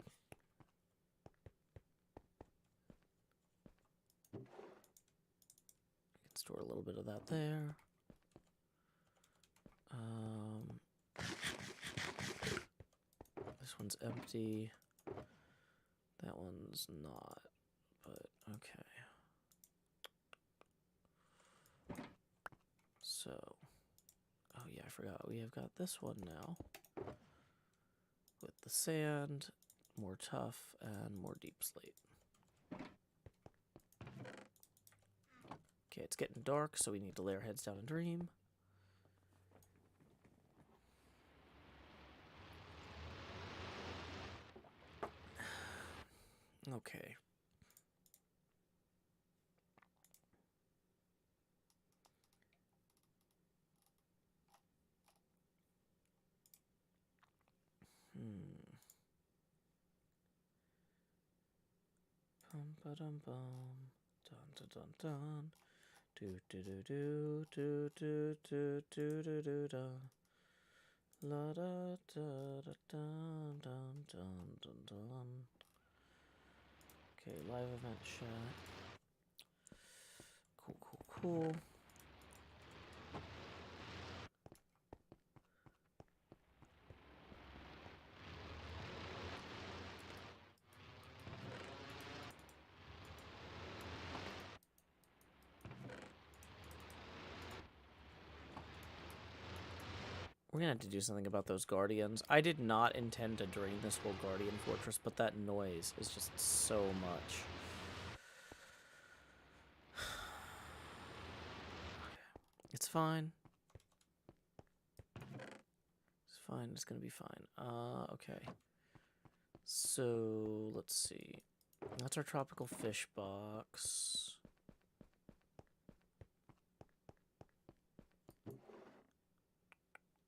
I can store a little bit of that there. This one's empty. That one's not, but okay. So, oh yeah, I forgot. We have got this one now. With the sand, more tough, and more deep slate. Okay, it's getting dark, so we need to lay our heads down and dream. Okay. Bum ba dum bum. Dun dun dun dun. Do do do do do do do do do do da. La da da da dun dun dun dun dun. Okay, live event chat. Cool, cool, cool. We're gonna have to do something about those guardians. I did not intend to drain this whole guardian fortress, but that noise is just so much. It's fine. It's fine. It's gonna be fine. Okay. So, let's see. That's our tropical fish box.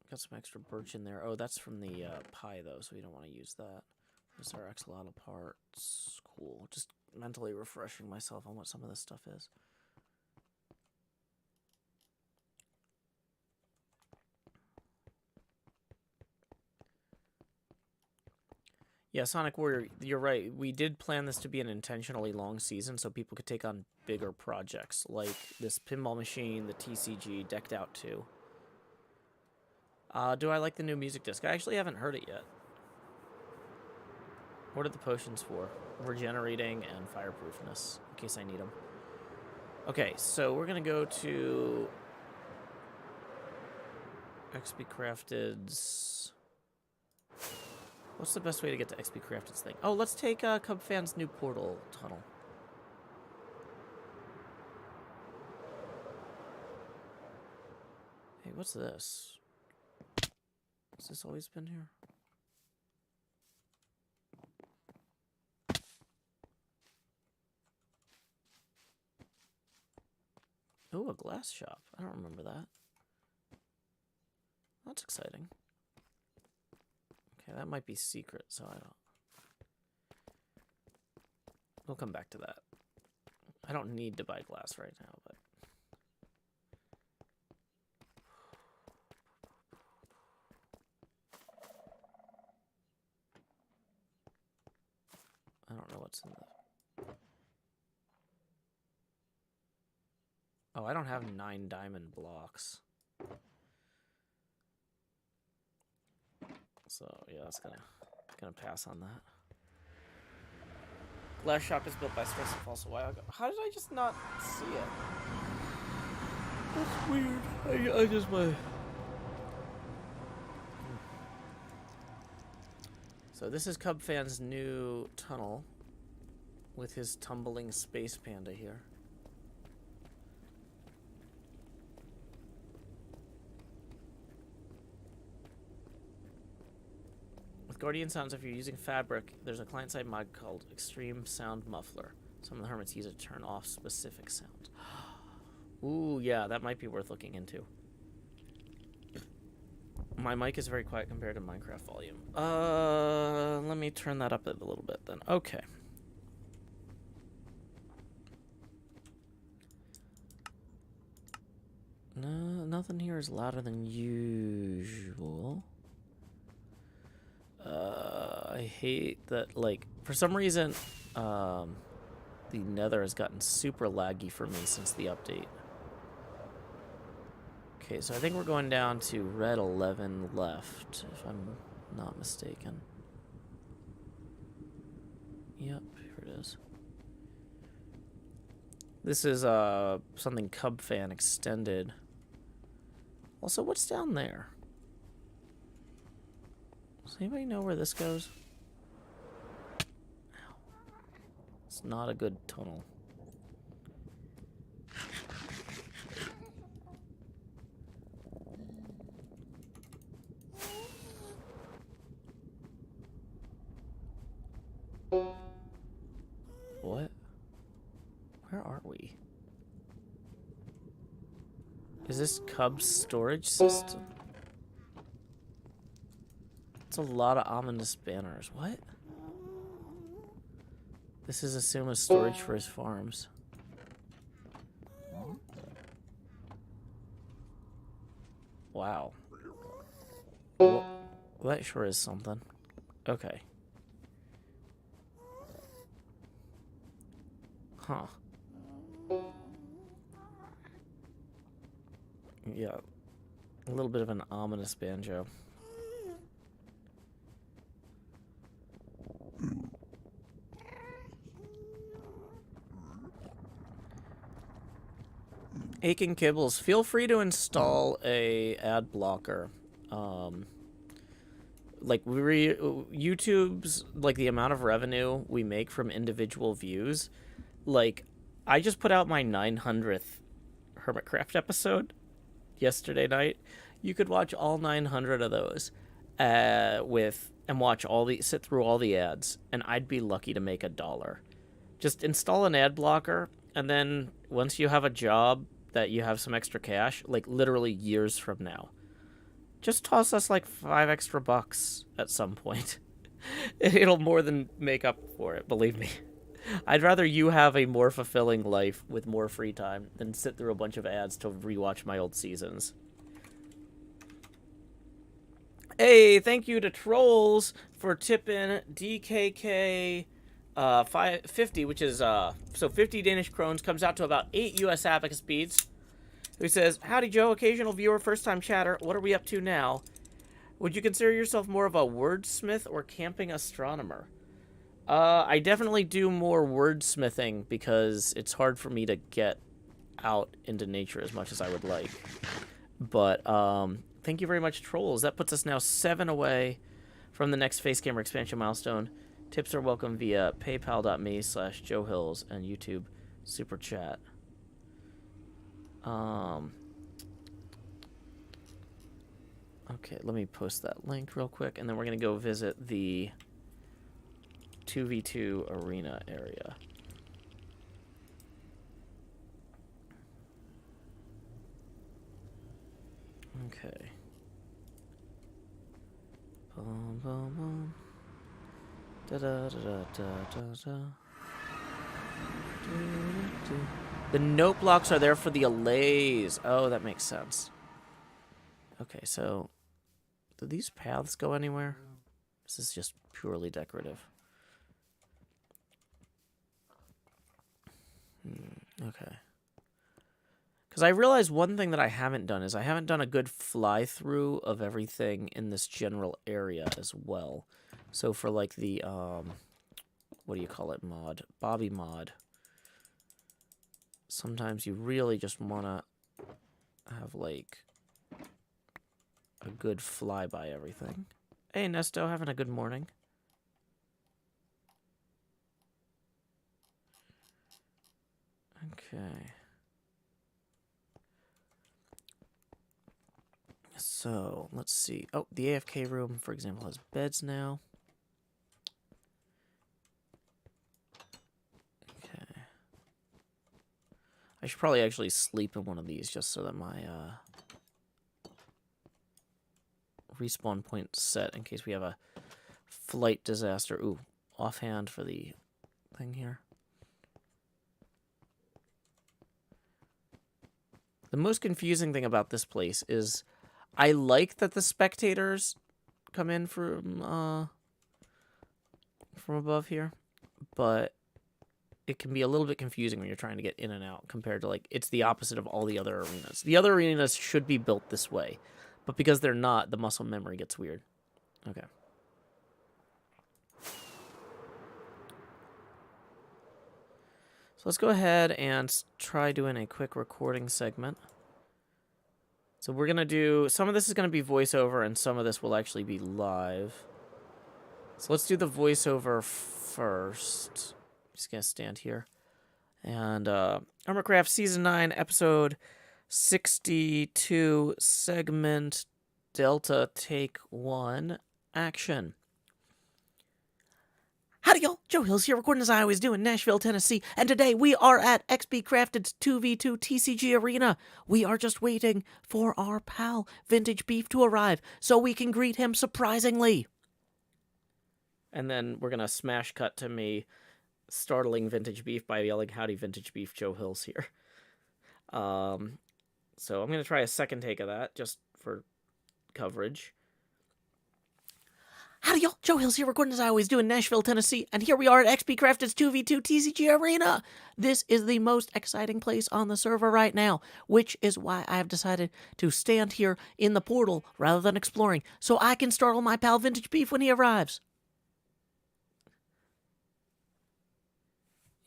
Got some extra birch in there. Oh, that's from the pie, though, so we don't want to use that. There's our axolotl parts. Cool. Just mentally refreshing myself on what some of this stuff is. Yeah, Sonic Warrior, you're right. We did plan this to be an intentionally long season so people could take on bigger projects, like this pinball machine, the TCG, Decked Out 2. Do I like the new music disc? I actually haven't heard it yet. What are the potions for? Regenerating and fireproofness, in case I need them. Okay, so we're going to go to XP Crafted's... What's the best way to get to XP Crafted's thing? Oh, let's take Cub Fan's new portal tunnel. Hey, what's this? Has this always been here? Oh, a glass shop. I don't remember that. That's exciting. Okay, that might be secret, so I don't... We'll come back to that. I don't need to buy glass right now, but... I don't know what's in the... Oh, I don't have 9 diamond blocks. So, yeah, that's gonna pass on that. Glass shop is built by Stress and False a while ago. How did I just not see it? That's weird. I just my... So this is Cub Fan's new tunnel with his tumbling space panda here. With Guardian Sounds, if you're using Fabric, there's a client-side mod called Extreme Sound Muffler. Some of the hermits use it to turn off specific sounds. Ooh, yeah, that might be worth looking into. My mic is very quiet compared to Minecraft volume. Let me turn that up a little bit then. Okay. nothing here is louder than usual. I hate that, like, for some reason, the nether has gotten super laggy for me since the update. Okay, so I think we're going down to red 11 left, if I'm not mistaken. Yep, here it is. This is something Cub Fan extended. Also, what's down there? Does anybody know where this goes? Ow. It's not a good tunnel. What? Where are we? Is this Cub's storage system? It's a lot of ominous banners. What? This is Asuma's storage for his farms. Wow. Well, that sure is something. Okay. Huh. Yeah. A little bit of an ominous banjo. Aiken Kibbles, feel free to install a ad blocker. Like YouTube's, like, the amount of revenue we make from individual views. Like, I just put out my 900th HermitCraft episode yesterday night. You could watch all 900 of those and watch sit through all the ads, and I'd be lucky to make $1. Just install an ad blocker, and then once you have a job that you have some extra cash, like literally years from now, just toss us like $5 extra at some point. It'll more than make up for it, believe me. I'd rather you have a more fulfilling life with more free time than sit through a bunch of ads to rewatch my old seasons. Hey, thank you to Trolls for tipping DKK 50, which is so 50 Danish krones comes out to about 8 US abacus beads. Who says, "Howdy Joe, occasional viewer, first time chatter. What are we up to now? Would you consider yourself more of a wordsmith or camping astronomer?" I definitely do more wordsmithing because it's hard for me to get out into nature as much as I would like. But thank you very much, Trolls. That puts us now 7 away from the next face camera expansion milestone. Tips are welcome via paypal.me/JoeHills and YouTube Super Chat. Okay, let me post that link real quick, and then we're going to go visit the 2v2 arena area. Okay. Boom, boom, boom. Da da da da da da. The note blocks are there for the allays. Oh, that makes sense. Okay, so do these paths go anywhere? This is just purely decorative. Okay. Because I realized one thing that I haven't done is I haven't done a good fly-through of everything in this general area as well. So for, like, the, what do you call it, mod? Bobby mod. Sometimes you really just want to have, like, a good fly by everything. Hey, Nesto, having a good morning. Okay. So, let's see. Oh, the AFK room, for example, has beds now. Okay. I should probably actually sleep in one of these just so that my respawn point's set in case we have a flight disaster. Ooh, offhand for the thing here. The most confusing thing about this place is I like that the spectators come in from above here, but it can be a little bit confusing when you're trying to get in and out compared to, like, it's the opposite of all the other arenas. The other arenas should be built this way, but because they're not, the muscle memory gets weird. Okay. So let's go ahead and try doing a quick recording segment. So we're going to do, some of this is going to be voiceover and some of this will actually be live. So let's do the voiceover first. I'm just going to stand here. And HermitCraft Season 9, Episode 62, Segment Delta, Take 1, Action. Howdy, y'all. Joe Hills here, recording as I always do in Nashville, Tennessee. And today we are at XP Crafted's 2v2 TCG Arena. We are just waiting for our pal, Vintage Beef, to arrive so we can greet him surprisingly. And then we're going to smash cut to me startling Vintage Beef by yelling, "Howdy, Vintage Beef, Joe Hills here." So I'm going to try a second take of that just for coverage. Howdy, y'all. Joe Hills here, recording as I always do in Nashville, Tennessee. And here we are at XP Crafted's 2v2 TCG Arena. This is the most exciting place on the server right now, which is why I have decided to stand here in the portal rather than exploring, so I can startle my pal Vintage Beef when he arrives.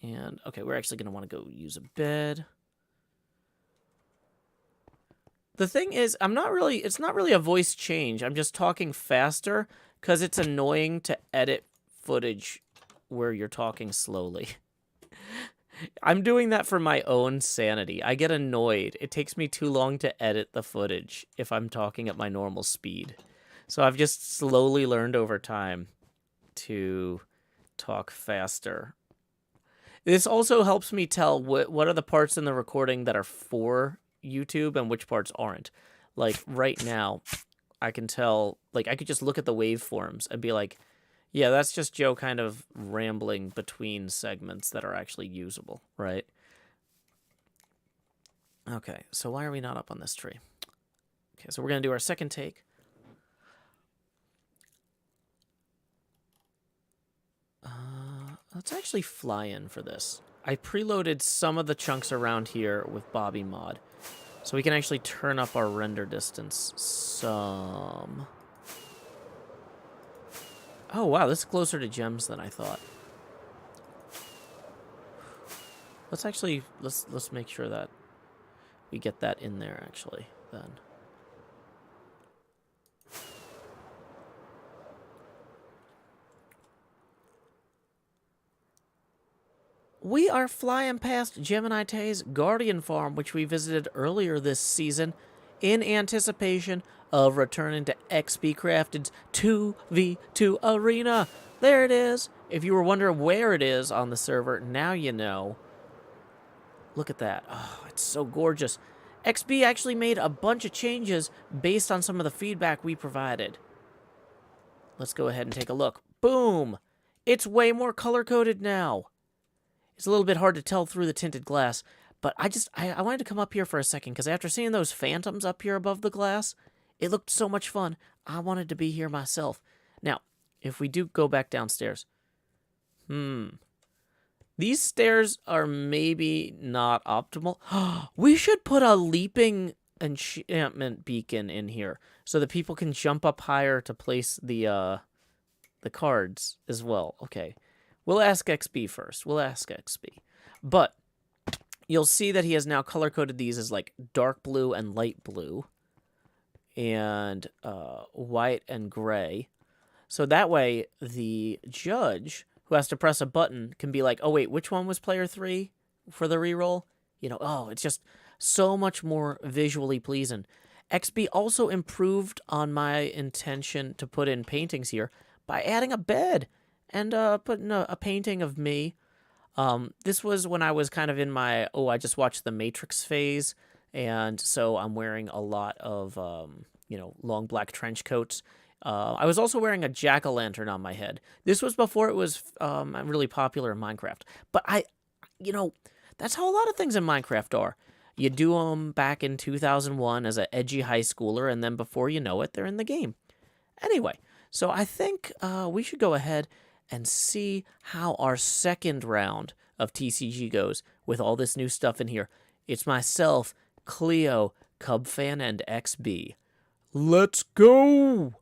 And, okay, we're actually going to want to go use a bed. The thing is, it's not really a voice change. I'm just talking faster because it's annoying to edit footage where you're talking slowly. I'm doing that for my own sanity. I get annoyed. It takes me too long to edit the footage if I'm talking at my normal speed. So I've just slowly learned over time to talk faster. This also helps me tell what are the parts in the recording that are for YouTube and which parts aren't. Like, right now, I can tell, like, I could just look at the waveforms and be like, yeah, that's just Joe kind of rambling between segments that are actually usable, right? Okay, so why are we not up on this tree? Okay, so we're going to do our second take. Let's actually fly in for this. I preloaded some of the chunks around here with Bobby Mod, so we can actually turn up our render distance some. Oh wow, this is closer to gems than I thought. Let's make sure that we get that in there actually then. We are flying past Gemini Tay's Guardian Farm, which we visited earlier this season, in anticipation of returning to XP Crafted's 2v2 Arena. There it is. If you were wondering where it is on the server, now you know. Look at that. Oh, it's so gorgeous. XP actually made a bunch of changes based on some of the feedback we provided. Let's go ahead and take a look. Boom! It's way more color-coded now. It's a little bit hard to tell through the tinted glass, but I wanted to come up here for a second, because after seeing those phantoms up here above the glass, it looked so much fun. I wanted to be here myself. Now, if we do go back downstairs, these stairs are maybe not optimal. We should put a leaping enchantment beacon in here so that people can jump up higher to place the cards as well. Okay. We'll ask XP first. We'll ask XP. But you'll see that he has now color-coded these as like dark blue and light blue. And white and gray. So that way the judge who has to press a button can be like, oh wait, which one was player 3 for the reroll? You know, oh, it's just so much more visually pleasing. XP also improved on my intention to put in paintings here by adding a bed. And putting a painting of me. This was when I was kind of in my, I just watched The Matrix phase. And so I'm wearing a lot of, long black trench coats. I was also wearing a jack-o'-lantern on my head. This was before it was really popular in Minecraft. But that's how a lot of things in Minecraft are. You do them back in 2001 as an edgy high schooler, and then before you know it, they're in the game. Anyway, so I think we should go ahead and see how our second round of TCG goes with all this new stuff in here. It's myself, Cleo, Cub Fan, and XB. Let's go!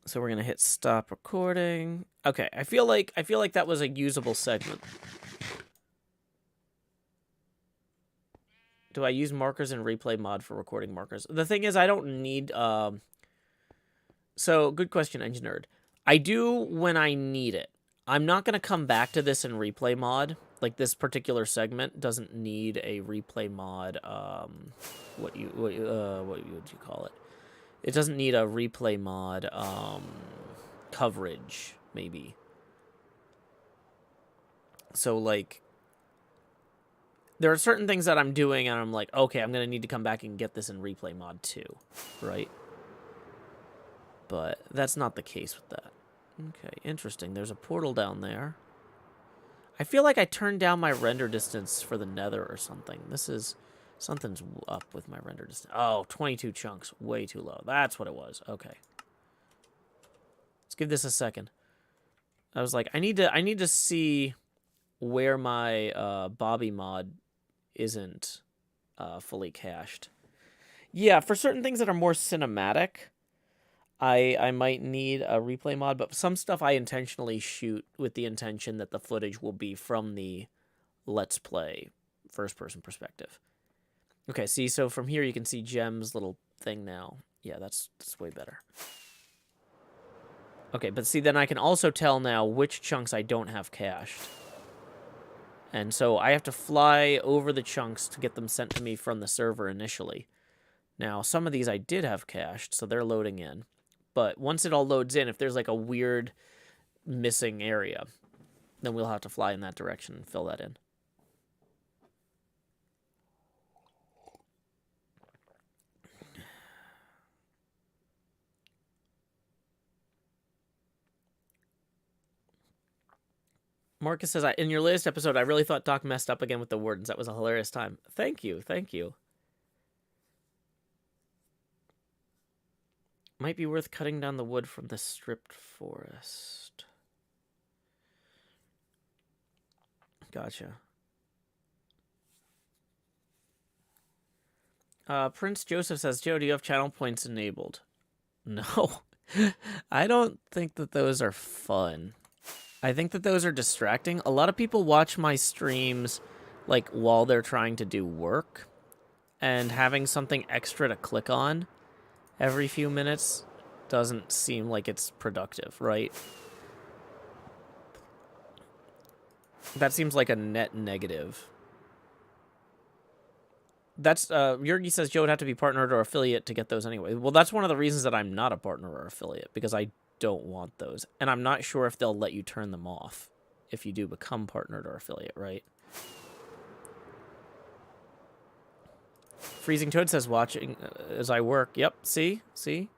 So we're gonna hit stop recording. Okay, I feel like that was a usable segment. Do I use markers in replay mod for recording markers? The thing is, I don't need. So good question, Engine Nerd. I do when I need it. I'm not gonna come back to this in replay mod. Like this particular segment doesn't need a replay mod. What would you call it? It doesn't need a replay mod coverage, maybe. So, like, there are certain things that I'm doing, and I'm like, okay, I'm going to need to come back and get this in replay mod too, right? But that's not the case with that. Okay, interesting. There's a portal down there. I feel like I turned down my render distance for the nether or something. Something's up with my render distance. Oh, 22 chunks. Way too low. That's what it was. Okay. Let's give this a second. I was like, I need to see where my Bobby mod isn't fully cached. Yeah, for certain things that are more cinematic, I might need a replay mod, but some stuff I intentionally shoot with the intention that the footage will be from the Let's Play first-person perspective. Okay, see, so from here you can see Gem's little thing now. Yeah, that's way better. Okay, but see, then I can also tell now which chunks I don't have cached. And so I have to fly over the chunks to get them sent to me from the server initially. Now, some of these I did have cached, so they're loading in. But once it all loads in, if there's like a weird missing area, then we'll have to fly in that direction and fill that in. Marcus says, in your latest episode, I really thought Doc messed up again with the wardens. That was a hilarious time. Thank you. Thank you. Might be worth cutting down the wood from the stripped forest. Gotcha. Prince Joseph says, Joe, do you have channel points enabled? No. I don't think that those are fun. I think that those are distracting. A lot of people watch my streams like while they're trying to do work, and having something extra to click on every few minutes doesn't seem like it's productive, right? That seems like a net negative. That's Yurgi says Joe would have to be partnered or affiliate to get those anyway. Well, that's one of the reasons that I'm not a partner or affiliate, because I don't want those. And I'm not sure if they'll let you turn them off if you do become partnered or affiliate, right? Freezing Toad says watching as I work. Yep, see? See?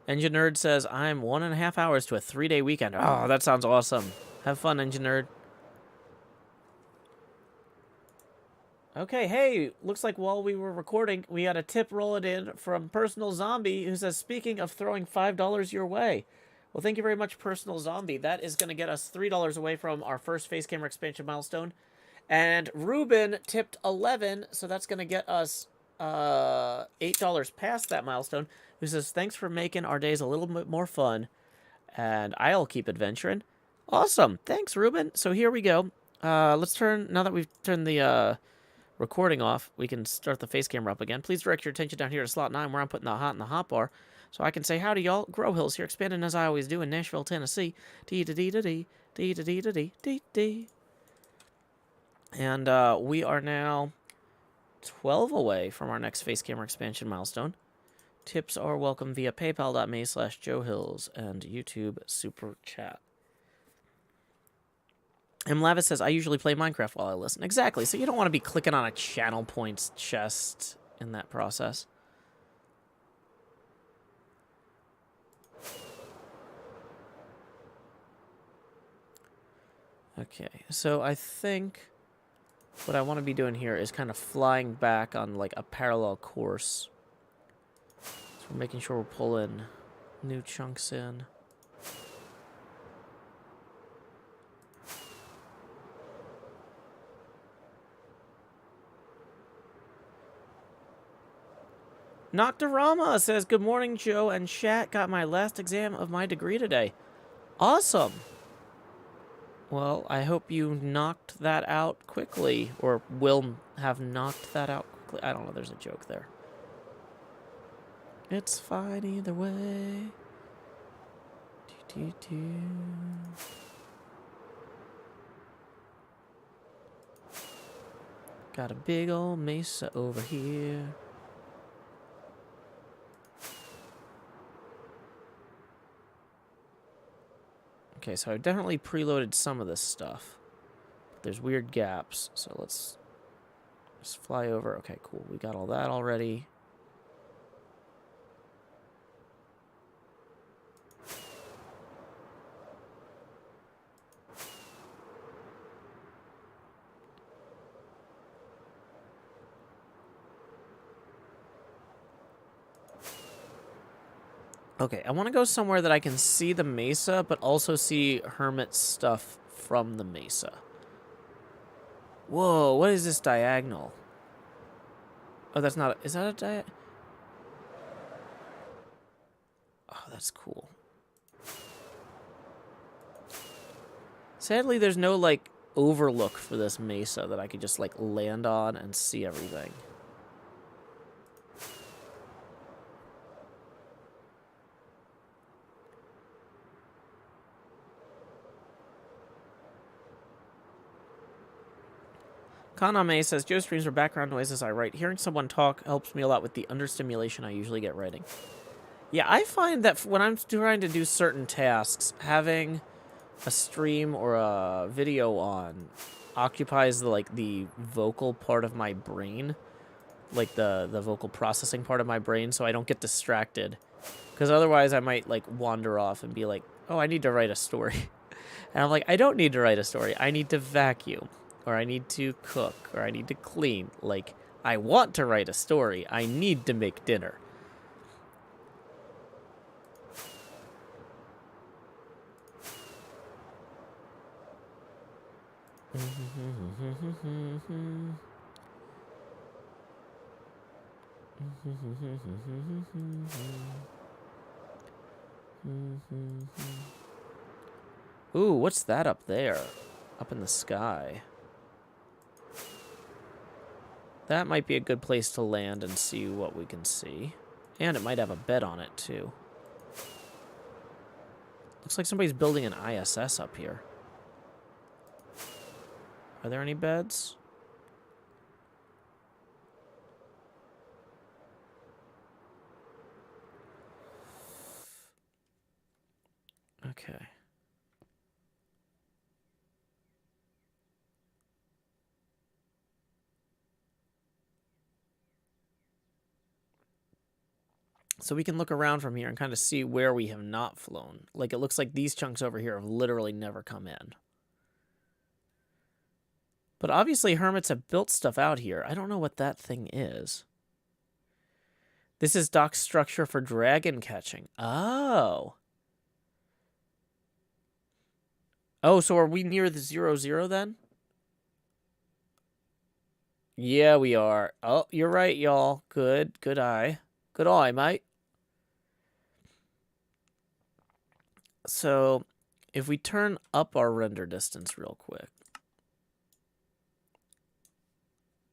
Engine Nerd says, I'm 1.5 hours to a 3-day weekend. Oh, that sounds awesome. Have fun, Engine Nerd. Okay, hey, looks like while we were recording, we had a tip roll it in from Personal Zombie, who says, speaking of throwing $5 your way. Well, thank you very much, Personal Zombie. That is going to get us $3 away from our first face camera expansion milestone. And Ruben tipped 11, so that's going to get us $8 past that milestone, who says, thanks for making our days a little bit more fun, and I'll keep adventuring. Awesome. Thanks, Ruben. So here we go. Let's turn, now that we've turned the recording off, we can start the face camera up again. Please direct your attention down here to slot 9, where I'm putting the hot in the hot bar, so I can say howdy, y'all. Grow Hills here, expanding as I always do in Nashville, Tennessee. Dee-da-dee-da-dee, dee-da-dee-da-dee, and we are now 12 away from our next face camera expansion milestone. Tips are welcome via paypal.me/JoeHills and YouTube Super Chat. M. Lavis says, I usually play Minecraft while I listen. Exactly, so you don't want to be clicking on a channel points chest in that process. Okay, so I think what I want to be doing here is kind of flying back on like a parallel course. So we're making sure we're pulling new chunks in. Nocturama says, good morning, Joe and chat. Got my last exam of my degree today. Awesome. Well, I hope you knocked that out quickly, or will have knocked that out quickly. I don't know, there's a joke there. It's fine either way. Got a big old mesa over here. Okay, so I've definitely preloaded some of this stuff. But there's weird gaps, so let's just fly over. Okay, cool. We got all that already. Okay, I want to go somewhere that I can see the mesa, but also see Hermit's stuff from the mesa. Whoa, what is this diagonal? Oh, that's not... Is that a diagonal? Oh, that's cool. Sadly, there's no, like, overlook for this mesa that I could just, like, land on and see everything. Kaname says, Joe streams are background noise as I write. Hearing someone talk helps me a lot with the understimulation I usually get writing. Yeah, I find that when I'm trying to do certain tasks, having a stream or a video on occupies the vocal part of my brain, like the vocal processing part of my brain, so I don't get distracted. Because otherwise I might like wander off and be like, oh, I need to write a story. And I'm like, I don't need to write a story. I need to vacuum, or I need to cook, or I need to clean. Like, I want to write a story. I need to make dinner. Ooh, what's that up there? Up in the sky. That might be a good place to land and see what we can see. And it might have a bed on it, too. Looks like somebody's building an ISS up here. Are there any beds? Okay. So we can look around from here and kind of see where we have not flown. Like, it looks like these chunks over here have literally never come in. But obviously hermits have built stuff out here. I don't know what that thing is. This is dock structure for dragon catching. Oh. Oh, so are we near the 0-0 then? Yeah, we are. Oh, you're right, y'all. Good. Good eye. Good eye, mate. So, if we turn up our render distance real quick.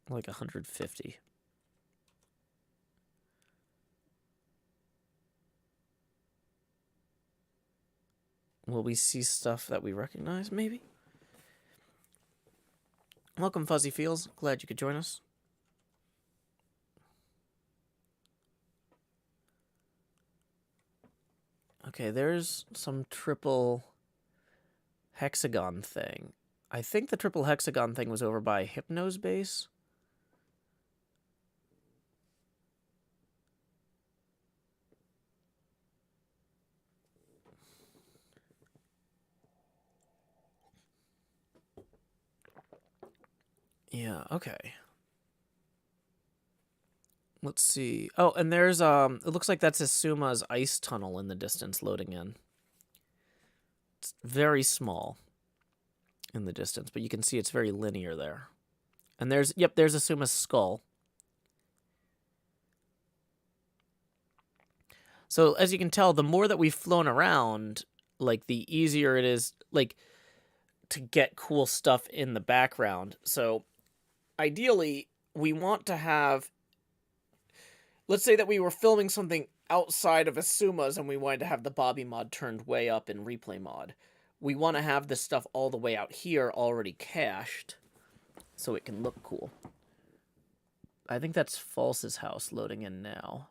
Like 150. Will we see stuff that we recognize, maybe? Welcome, Fuzzy Feels. Glad you could join us. Okay, there's some triple hexagon thing. I think the triple hexagon thing was over by Hypno's base. Yeah, okay. Let's see. Oh, and there's it looks like that's Asuma's ice tunnel in the distance loading in. It's very small in the distance, but you can see it's very linear there. And there's Asuma's skull. So as you can tell, the more that we've flown around, like the easier it is like to get cool stuff in the background. So ideally, we want to have, let's say that we were filming something outside of Asuma's and we wanted to have the Bobby mod turned way up in replay mod. We want to have this stuff all the way out here already cached so it can look cool. I think that's False's house loading in now.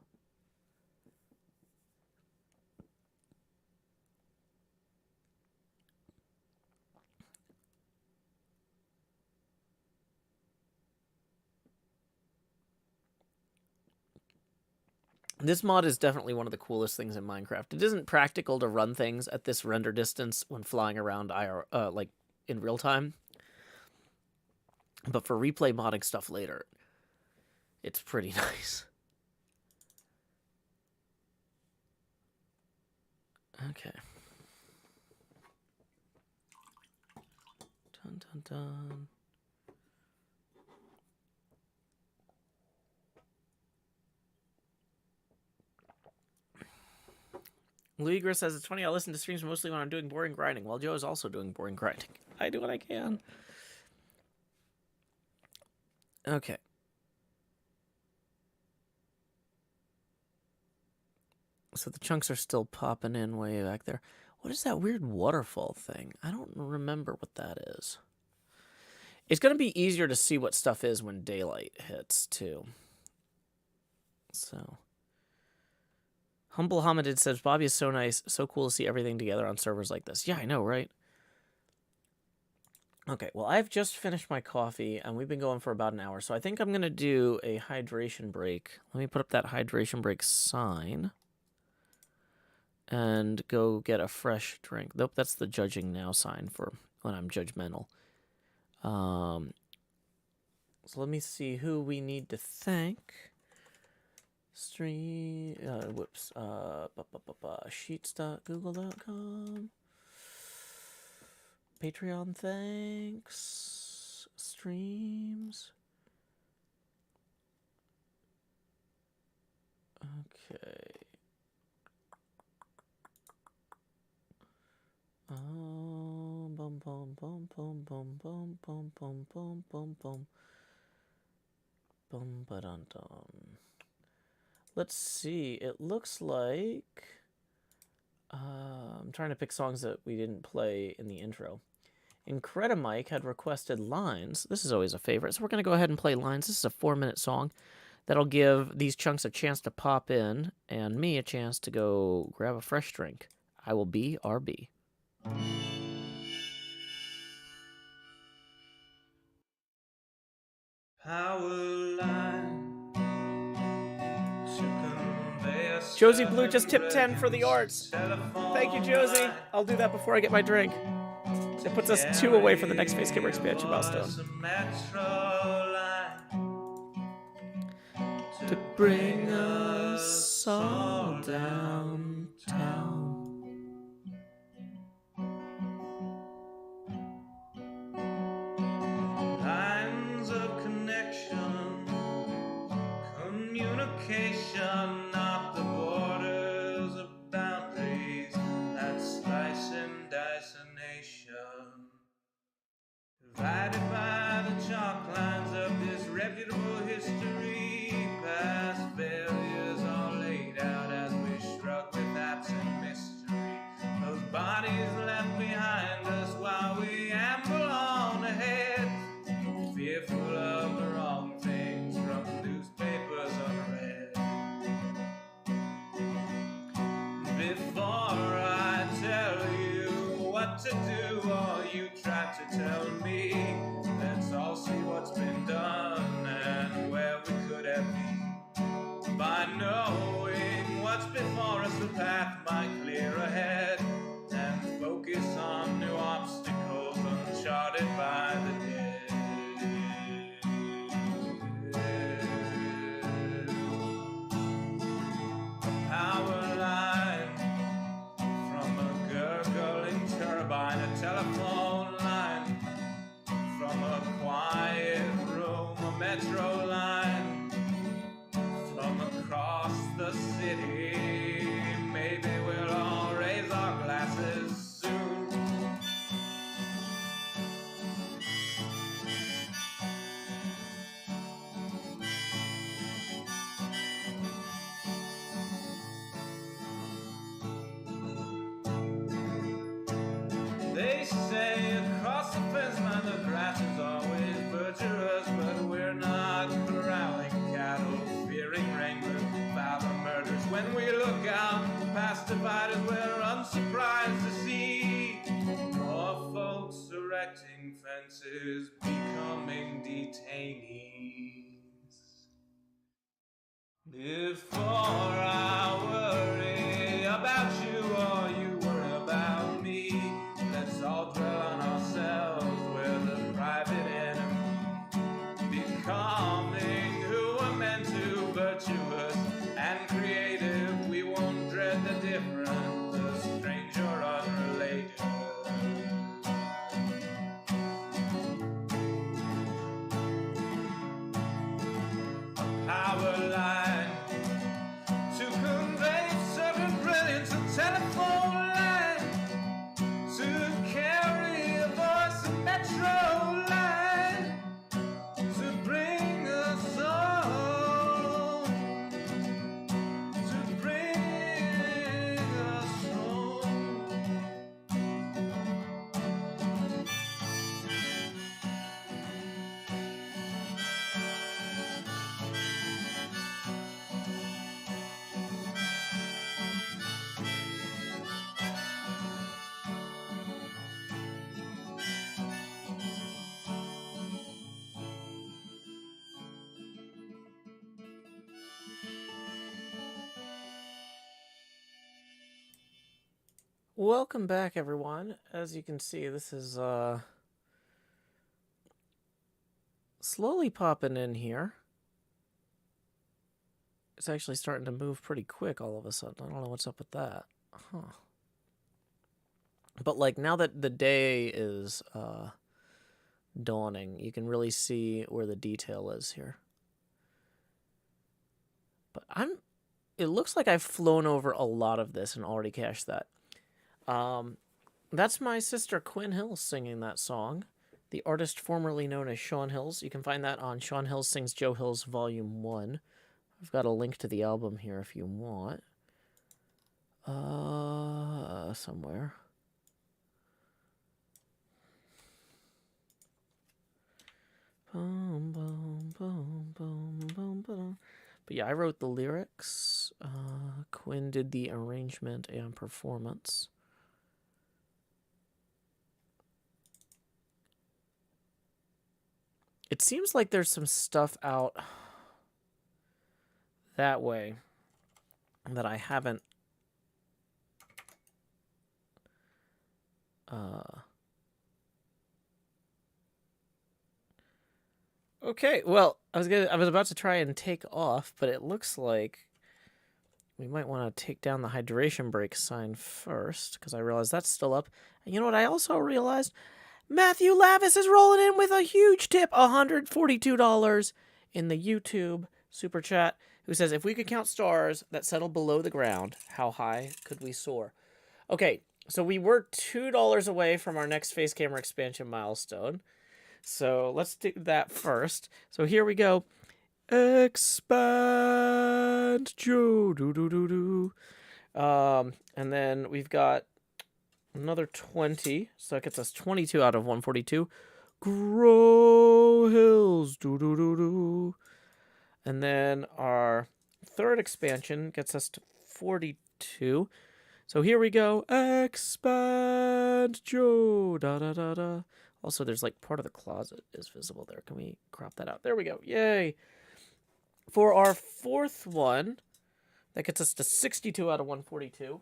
This mod is definitely one of the coolest things in Minecraft. It isn't practical to run things at this render distance when flying around like in real time. But for replay modding stuff later, it's pretty nice. Okay. Dun dun dun. Luigra says it's funny, I listen to streams mostly when I'm doing boring grinding, while Joe is also doing boring grinding. I do what I can. Okay. So the chunks are still popping in way back there. What is that weird waterfall thing? I don't remember what that is. It's going to be easier to see what stuff is when daylight hits, too. So. Humble Hamadid says, Bobby is so nice. So cool to see everything together on servers like this. Yeah, I know, right? Okay, well, I've just finished my coffee, and we've been going for about an hour. So I think I'm going to do a hydration break. Let me put up that hydration break sign. And go get a fresh drink. Nope, that's the judging now sign for when I'm judgmental. So let me see who we need to thank. Stream, sheets.google.com. Patreon thanks. Streams. Okay. Bum bum bum bum bum bum bum bum bum bum bum bum ba dum dum. Let's see. It looks like I'm trying to pick songs that we didn't play in the intro. Incredimike had requested Lines. This is always a favorite, so we're going to go ahead and play Lines. This is a 4-minute song that'll give these chunks a chance to pop in and me a chance to go grab a fresh drink. I will be RB. Power line to convey a Josie Blue just tipped 10 for the arts. Thank you, Josie. I'll do that before I get my drink. It puts us 2 away from the next Face Gamer expansion milestone. To bring us all downtown. Lines of connection, communication, not the borders of boundaries that slice and dice a nation. Divided by the chalk lines of disreputable history, past failures are laid out as we shrug with absent mystery. Those bodies left behind us while we amble on ahead, fearful of the wrong things from newspapers unread. Before I tell you what to do or you try to tell me, let's all see what's been done and where we could have been. By knowing what's before us, the path might clear ahead and focus on new obstacles uncharted by the dead. city. Maybe we'll all raise our glasses soon. They say across the fence line the grass is always butcherous, but we're not corralling cattle, fearing wranglers, violent murders. When we look out past dividers, we're unsurprised to see more folks erecting fences, becoming detainees. Before I worry about you or you worry about me, let's all dwell on ourselves, we're the private enemy. Becoming who we're meant to, virtuous and creative, we won't dread the different, the strange or unrelated. A power line to convey certain brilliance, a telephone line to carry a voice, a metro line to bring us home, to bring us home. Welcome back, everyone. As you can see, this is slowly popping in here. It's actually starting to move pretty quick all of a sudden. I don't know what's up with that. Huh. But like now that the day is dawning, you can really see where the detail is here. But it looks like I've flown over a lot of this and already cached that. That's my sister Quinn Hills singing that song. The artist formerly known as Sean Hills. You can find that on Sean Hills Sings Joe Hills Volume 1. I've got a link to the album here if you want. Somewhere. Boom, boom, boom, boom, boom, boom. But yeah, I wrote the lyrics. Quinn did the arrangement and performance. It seems like there's some stuff out that way that I haven't Okay, well, I was about to try and take off, but it looks like we might want to take down the hydration break sign first, because I realize that's still up. And you know what I also realized? Matthew Lavis is rolling in with a huge tip, $142 in the YouTube super chat, who says, if we could count stars that settle below the ground, how high could we soar? Okay, so we were $2 away from our next face camera expansion milestone. So let's do that first. So here we go. Expand Joe. And then we've got another 20. So that gets us 22 out of 142. Grow Hills. And then our third expansion gets us to 42. So here we go. Expand Joe. Also, there's like part of the closet is visible there. Can we crop that out? There we go. Yay. For our fourth one, that gets us to 62 out of 142.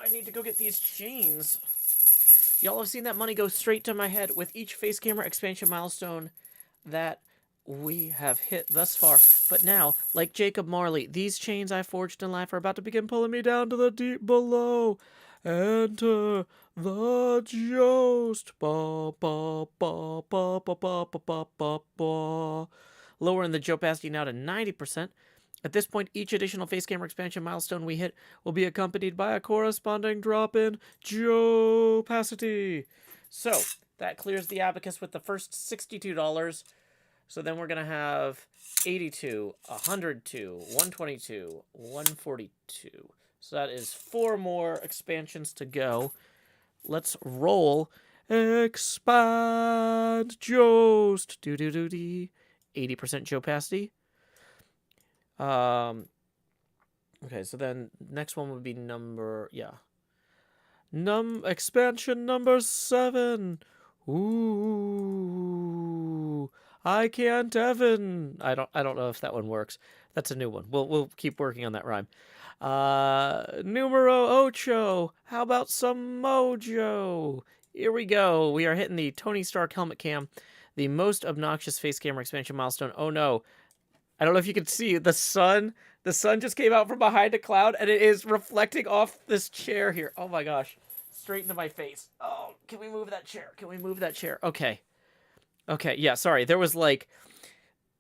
I need to go get these chains. Y'all have seen that money go straight to my head with each face camera expansion milestone that we have hit thus far. But now, like Jacob Marley, these chains I forged in life are about to begin pulling me down to the deep below. Enter the joust. Ba, ba, ba, ba, ba, ba, ba, ba, ba, ba. lowering the Joe opacity now to 90%. At this point, each additional face camera expansion milestone we hit will be accompanied by a corresponding drop in Joe opacity. So that clears the abacus with the first $62. So then we're going to have 82, 102, 122, 142. So that is 4 more expansions to go. Let's roll. Expand Jost. 80% Joe opacity. Okay, so then next one would be expansion number 7. Ooh, I can't even. I don't know if that one works. That's a new one. We'll keep working on that rhyme. Numero ocho. How about some mojo? Here we go. We are hitting the Tony Stark helmet cam, the most obnoxious face camera expansion milestone. Oh no. I don't know if you can see the sun. The sun just came out from behind a cloud, and it is reflecting off this chair here. Oh my gosh. Straight into my face. Oh, can we move that chair? Can we move that chair? Okay. Okay, yeah, sorry. There was like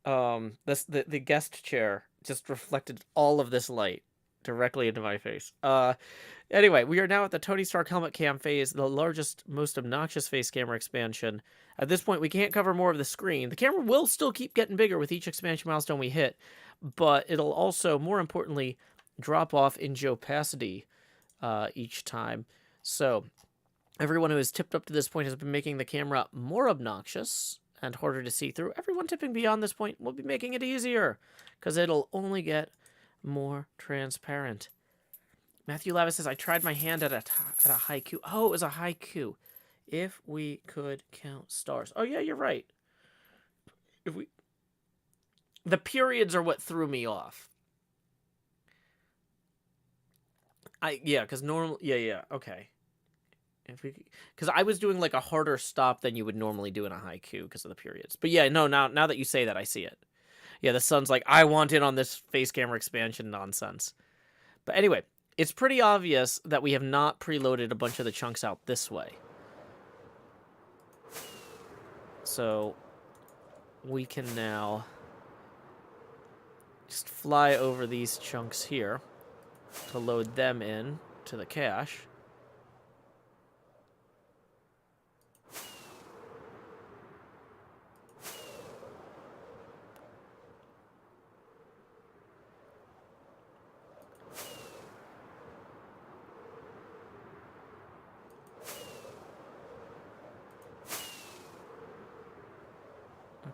the guest chair just reflected all of this light directly into my face. Anyway, we are now at the Tony Stark helmet cam phase, the largest, most obnoxious face camera expansion. At this point, we can't cover more of the screen. The camera will still keep getting bigger with each expansion milestone we hit, but it'll also, more importantly, drop off in opacity each time. So everyone who has tipped up to this point has been making the camera more obnoxious and harder to see through. Everyone tipping beyond this point will be making it easier, because it'll only get more transparent. Matthew Lavis says, I tried my hand at a haiku. Oh, it was a haiku. If we could count stars. Oh, yeah, you're right. The periods are what threw me off. Because okay. Because I was doing like a harder stop than you would normally do in a haiku because of the periods. But yeah, no, now that you say that, I see it. Yeah, the sun's like, I want in on this face camera expansion nonsense. But anyway, it's pretty obvious that we have not preloaded a bunch of the chunks out this way. So we can now just fly over these chunks here to load them in to the cache.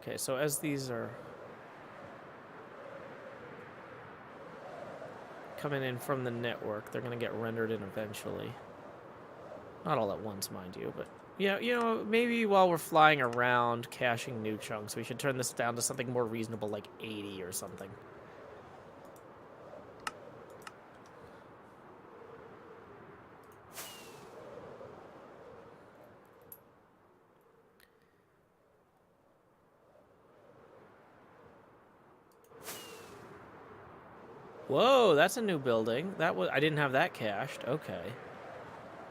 Okay, so as these are coming in from the network, they're going to get rendered in eventually. Not all at once, mind you, but yeah, maybe while we're flying around caching new chunks, we should turn this down to something more reasonable, like 80 or something. Whoa, that's a new building. I didn't have that cached. Okay.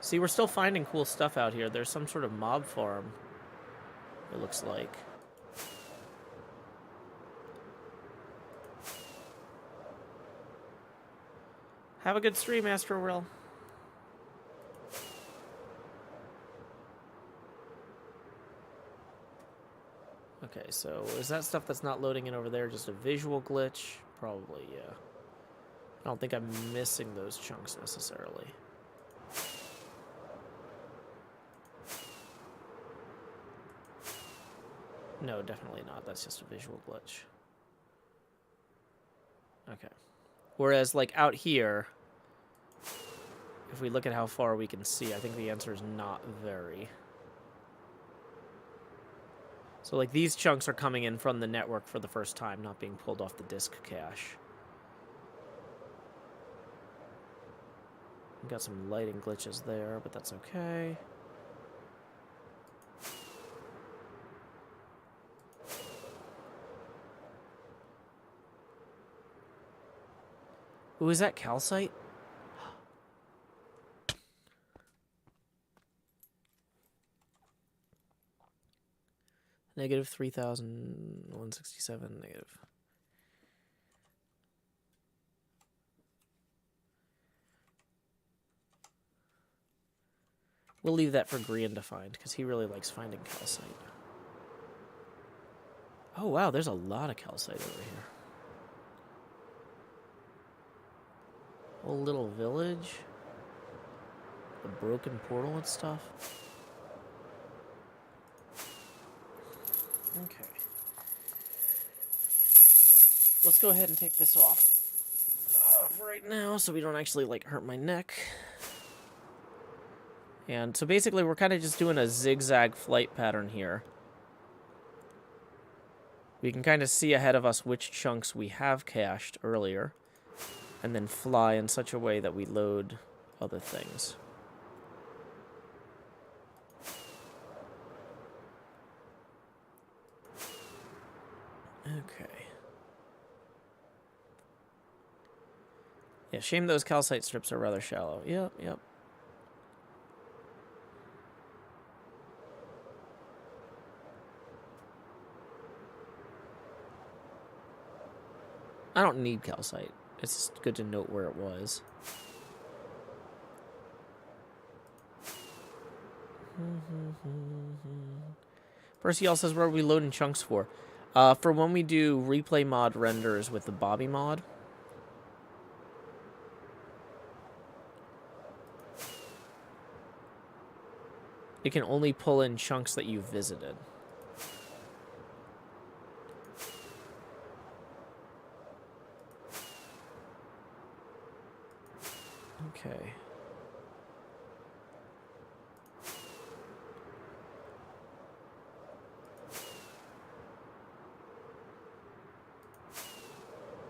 See, we're still finding cool stuff out here. There's some sort of mob farm, it looks like. Have a good stream, Astroworld. Okay, so is that stuff that's not loading in over there just a visual glitch? Probably, yeah. I don't think I'm missing those chunks necessarily. No, definitely not. That's just a visual glitch. Okay. Whereas, like, out here, if we look at how far we can see, I think the answer is not very. So, like, these chunks are coming in from the network for the first time, not being pulled off the disk cache. We got some lighting glitches there, but that's okay. Ooh, is that calcite? Negative 3,167, negative. We'll leave that for Grian to find, because he really likes finding calcite. Oh, wow, there's a lot of calcite over here. Whole little village. The broken portal and stuff. Okay. Let's go ahead and take this off right now so we don't actually, like, hurt my neck. And so basically we're kind of just doing a zigzag flight pattern here. We can kind of see ahead of us which chunks we have cached earlier, and then fly in such a way that we load other things. Okay. Yeah, shame those calcite strips are rather shallow. Yep, yep. I don't need calcite. It's just good to note where it was. Percy also says, where are we loading chunks for? For when we do replay mod renders with the Bobby mod. It can only pull in chunks that you've visited. Okay.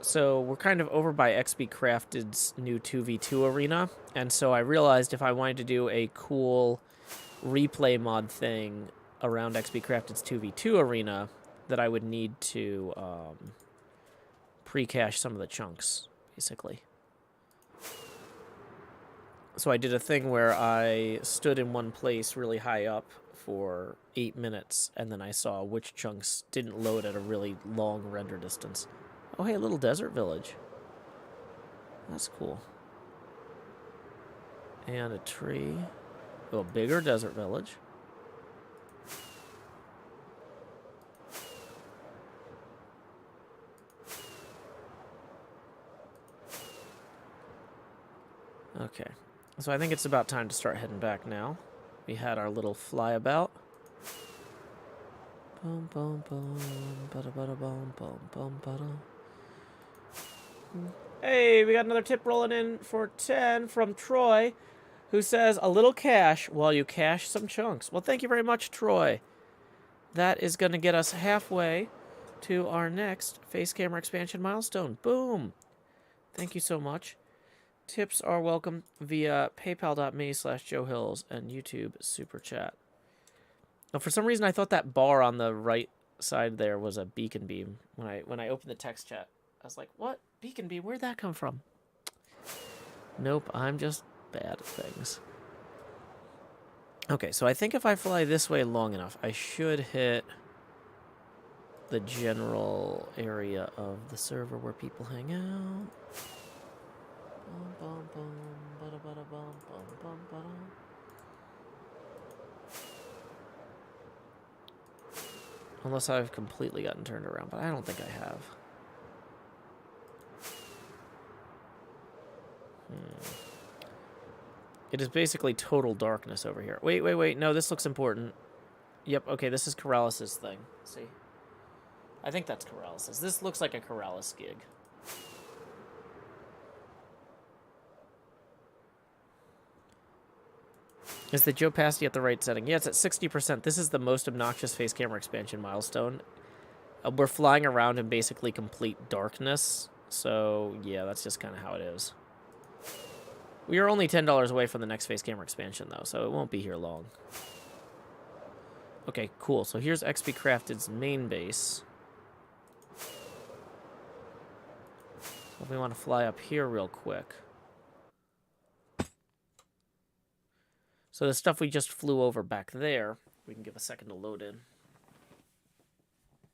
So we're kind of over by XP Crafted's new 2v2 arena, and so I realized if I wanted to do a cool replay mod thing around XP Crafted's 2v2 arena, that I would need to pre-cache some of the chunks, basically. So I did a thing where I stood in one place really high up for 8 minutes, and then I saw which chunks didn't load at a really long render distance. Oh, hey, a little desert village. That's cool. And a tree. Oh, a bigger desert village. Okay. So I think it's about time to start heading back now. We had our little flyabout. Boom, boom, boom, bada, bada, boom, boom, boom, bada. Hey, we got another tip rolling in for 10 from Troy, who says, a little cash while you cache some chunks. Well, thank you very much, Troy. That is going to get us halfway to our next face camera expansion milestone. Boom. Thank you so much. Tips are welcome via paypal.me/JoeHills and YouTube Super Chat. Now, for some reason, I thought that bar on the right side there was a beacon beam. When I opened the text chat, I was like, what? Beacon beam? Where'd that come from? Nope, I'm just bad at things. Okay, so I think if I fly this way long enough, I should hit the general area of the server where people hang out. Bum, bum, bum, bada, bada, bum, bum, bum, bada. Unless I've completely gotten turned around, but I don't think I have. It is basically total darkness over here. Wait, wait, wait. No, this looks important. Yep, okay, this is Corrales' thing. See? I think that's Corrales'. This looks like a Corrales gig. Is the Joe opacity at the right setting? Yeah, it's at 60%. This is the most obnoxious face camera expansion milestone. We're flying around in basically complete darkness. So, yeah, that's just kind of how it is. We are only $10 away from the next face camera expansion, though, so it won't be here long. Okay, cool. So here's XP Crafted's main base. So if we want to fly up here real quick. So the stuff we just flew over back there, we can give a second to load in.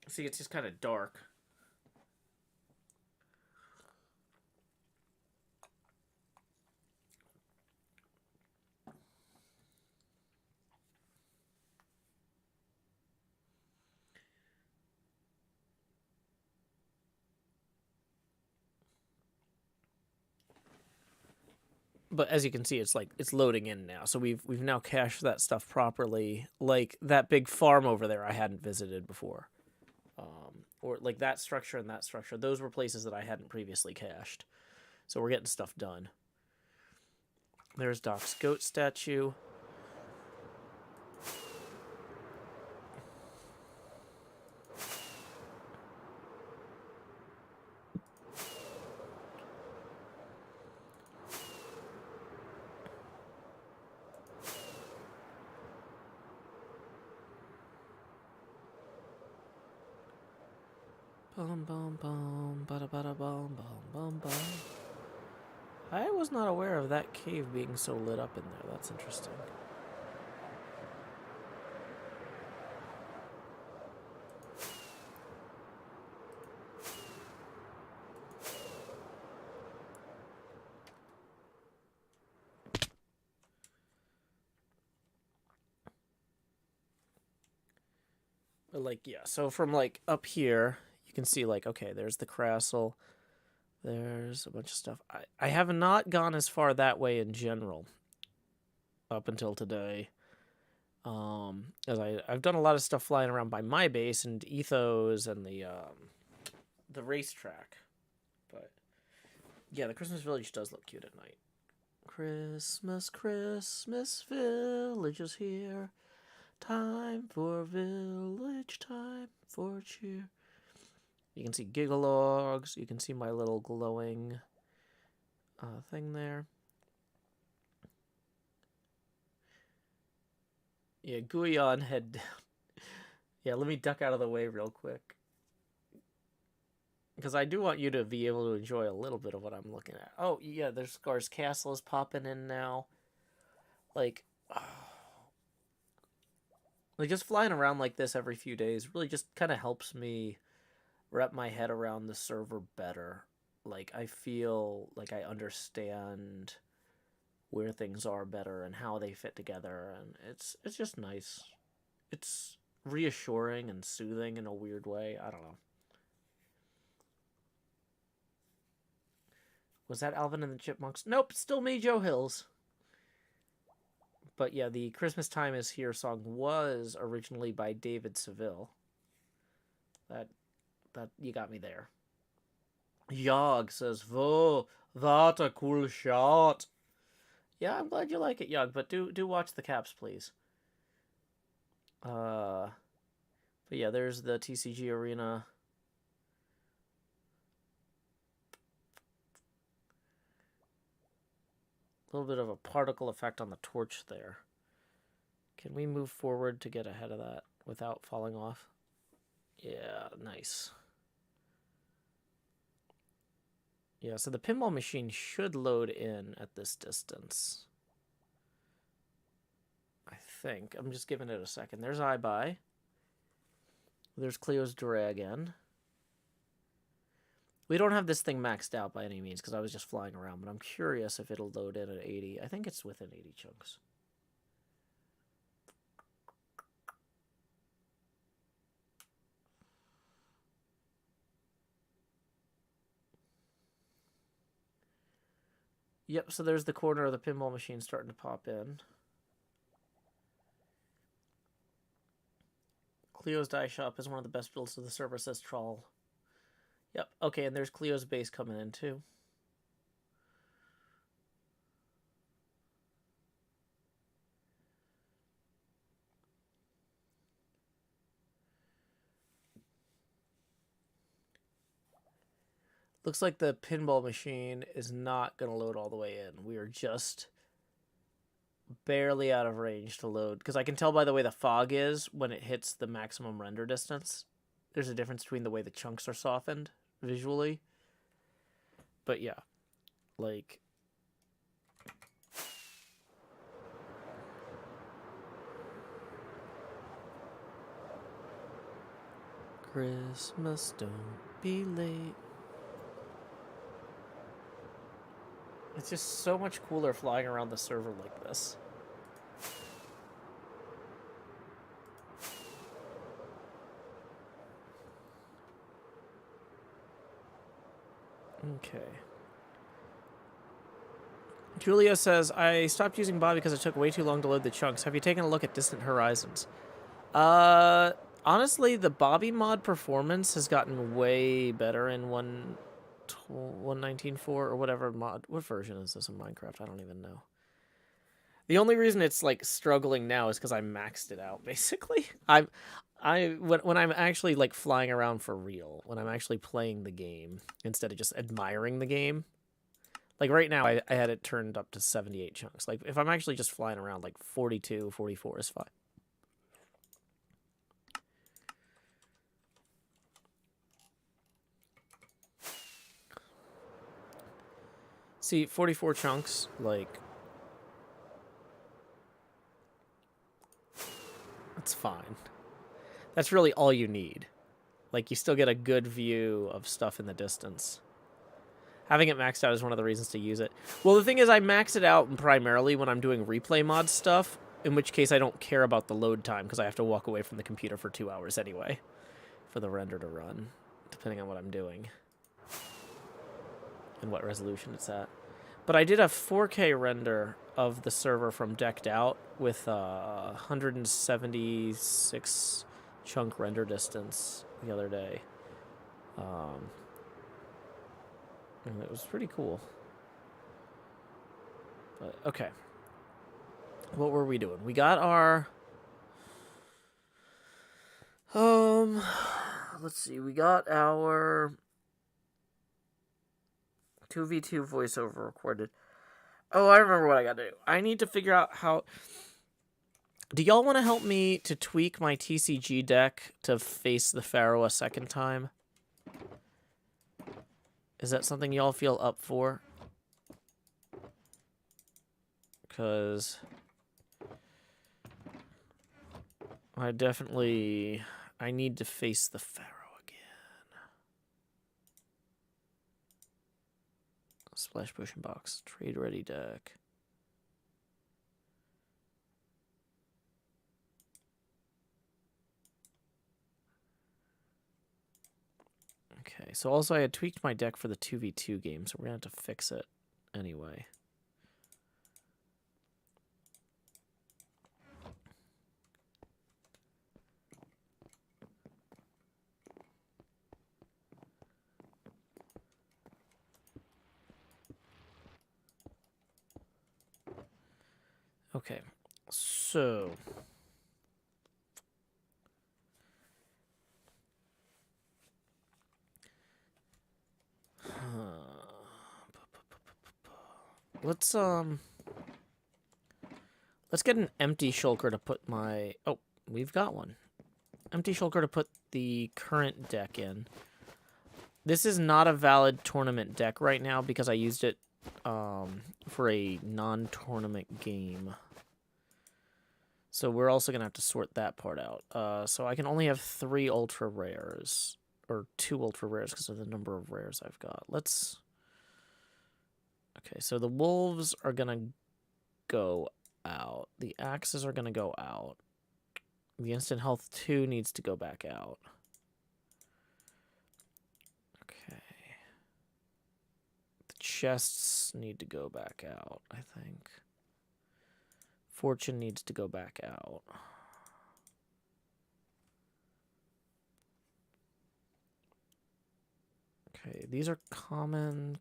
See, it's just kind of dark. But as you can see, it's like it's loading in now. So we've now cached that stuff properly. Like that big farm over there, I hadn't visited before, or like that structure and that structure. Those were places that I hadn't previously cached. So we're getting stuff done. There's Doc's goat statue. Bum bum bum, bada bada bum bum bum bum. I was not aware of that cave being so lit up in there. That's interesting. But like, yeah, so from like up here, you can see like, okay, there's the castle. There's a bunch of stuff. I have not gone as far that way in general up until today. As I've done a lot of stuff flying around by my base and Ethos and the racetrack. But yeah, the Christmas village does look cute at night. Christmas, Christmas village is here. Time for village, time for cheer. You can see gigalogs. You can see my little glowing thing there. Yeah, Guyon head down. Yeah, let me duck out of the way real quick. Because I do want you to be able to enjoy a little bit of what I'm looking at. Oh, yeah, there's Scar's Castle is popping in now. Like, like just flying around like this every few days really just kind of helps me wrap my head around the server better. Like, I feel like I understand where things are better and how they fit together, and it's just nice. It's reassuring and soothing in a weird way. I don't know. Was that Alvin and the Chipmunks? Nope, still me, Joe Hills. But yeah, the Christmas Time Is Here song was originally by David Seville. That you got me there. Yog says, "Whoa, that a cool shot." Yeah, I'm glad you like it, Yog, but do watch the caps, please. But yeah, there's the TCG arena. A little bit of a particle effect on the torch there. Can we move forward to get ahead of that without falling off? Yeah, nice. Yeah, so the pinball machine should load in at this distance. I think. I'm just giving it a second. There's iBuy. There's Cleo's Dragon. We don't have this thing maxed out by any means because I was just flying around, but I'm curious if it'll load in at 80. I think it's within 80 chunks. Yep, so there's the corner of the pinball machine starting to pop in. Cleo's Die Shop is one of the best builds of the server, says Troll. Yep, okay, and there's Cleo's base coming in too. Looks like the pinball machine is not going to load all the way in. We are just barely out of range to load. Because I can tell by the way the fog is when it hits the maximum render distance. There's a difference between the way the chunks are softened visually. But yeah, like... Christmas, don't be late. It's just so much cooler flying around the server like this. Okay. Julia says, I stopped using Bob because it took way too long to load the chunks. Have you taken a look at Distant Horizons? Honestly, the Bobby mod performance has gotten way better in 1.19.4 or whatever mod. What version is this in Minecraft? I don't even know. The only reason it's like struggling now is because I maxed it out. Basically, when I'm actually like flying around for real, when I'm actually playing the game instead of just admiring the game. Like right now, I had it turned up to 78 chunks. Like if I'm actually just flying around, like 42, 44 is fine. See, 44 chunks, like, that's fine. That's really all you need. Like, you still get a good view of stuff in the distance. Having it maxed out is one of the reasons to use it. Well, the thing is, I max it out primarily when I'm doing replay mod stuff, in which case I don't care about the load time, because I have to walk away from the computer for 2 hours anyway, for the render to run, depending on what I'm doing, and what resolution it's at. But I did a 4K render of the server from Decked Out with 176 chunk render distance the other day. And it was pretty cool. But, okay. What were we doing? We got our... let's see. We got our 2v2 voiceover recorded. Oh, I remember what I gotta do. I need to figure out how... Do y'all want to help me to tweak my TCG deck to face the Pharaoh a second time? Is that something y'all feel up for? Because I need to face the Pharaoh again. Splash Potion Box. Trade ready deck. Okay, so also I had tweaked my deck for the 2v2 game, so we're going to have to fix it anyway. Okay, so... Let's get an empty shulker to put my... Oh, we've got one. Empty shulker to put the current deck in. This is not a valid tournament deck right now because I used it for a non-tournament game. So we're also going to have to sort that part out. So I can only have 3 ultra rares. Or 2 ultra rares because of the number of rares I've got. Let's... Okay, so the wolves are going to go out. The axes are going to go out. The instant health 2 needs to go back out. Okay. The chests need to go back out, I think. Fortune needs to go back out. Okay, these are common.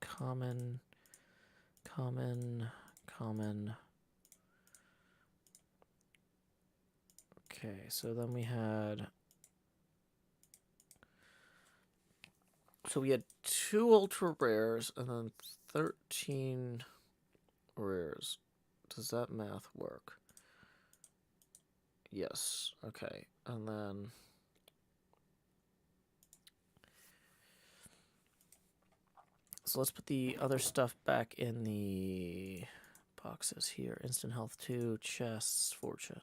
Okay, so then we had... So we had 2 ultra rares and then 13 rares. Does that math work? Yes. Okay, and then... So let's put the other stuff back in the boxes here. Instant health 2, chests, fortune.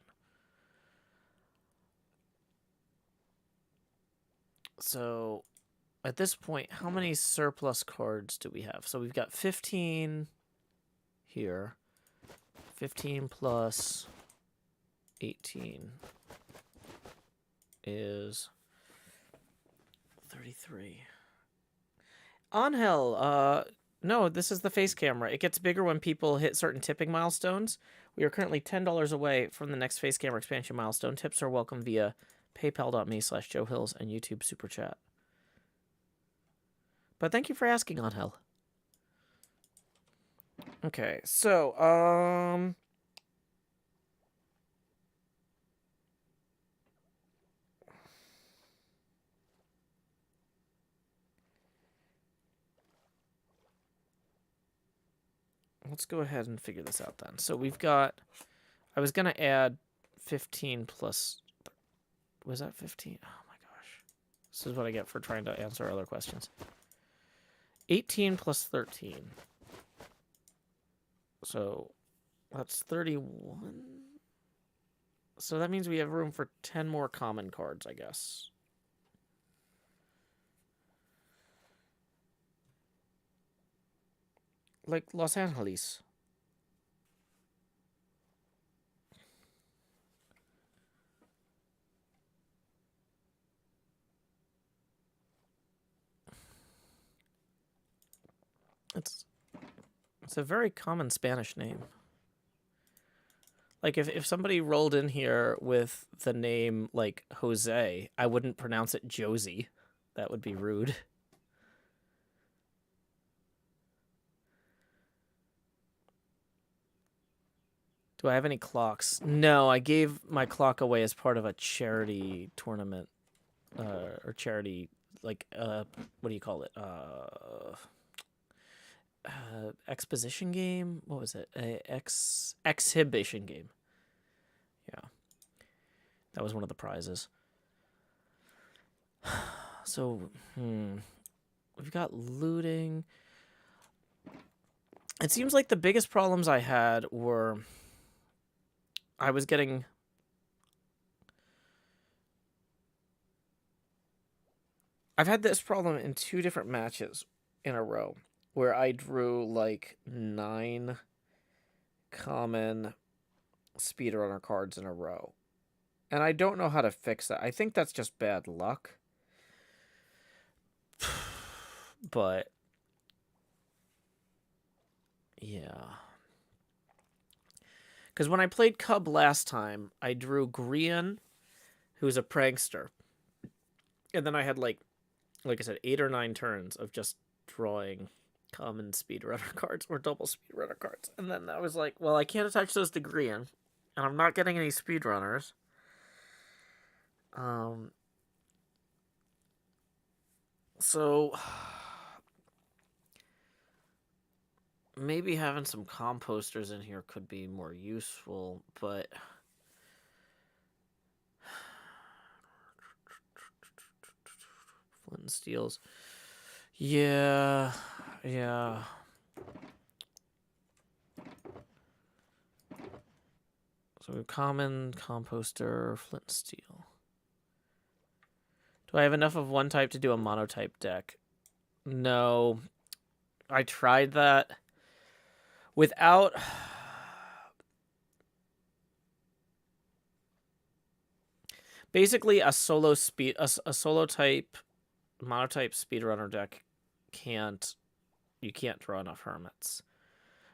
So, at this point, how many surplus cards do we have? So we've got 15 here. 15 plus 18 is 33. Angel, no, this is the face camera. It gets bigger when people hit certain tipping milestones. We are currently $10 away from the next face camera expansion milestone. Tips are welcome via paypal.me/JoeHills and YouTube Super Chat. But thank you for asking, Angel. Okay, so, let's go ahead and figure this out then. So we've got, I was going to add 15 plus, was that 15? Oh my gosh. This is what I get for trying to answer other questions. 18 plus 13. So that's 31. So that means we have room for 10 more common cards, I guess. Like Los Angeles. It's a very common Spanish name. Like, if somebody rolled in here with the name, like, Jose, I wouldn't pronounce it Josie. That would be rude. Do I have any clocks? No, I gave my clock away as part of a charity tournament. Or charity, like, what do you call it? Exposition game? What was it? Exhibition game. Yeah. That was one of the prizes. So, we've got looting. It seems like the biggest problems I had were I was getting... I've had this problem in 2 different matches in a row where I drew like 9 common speedrunner cards in a row. And I don't know how to fix that. I think that's just bad luck. But yeah. Because when I played Cub last time, I drew Grian, who's a prankster. And then I had like I said, 8 or 9 turns of just drawing common speedrunner cards or double speedrunner cards. And then I was like, well, I can't attach those to Grian, and I'm not getting any speedrunners. So maybe having some composters in here could be more useful, but flint and steels. Yeah. So common, composter, flint and steel. Do I have enough of one type to do a monotype deck? No. I tried that. Without... Basically, a solo type, monotype speedrunner deck you can't draw enough hermits.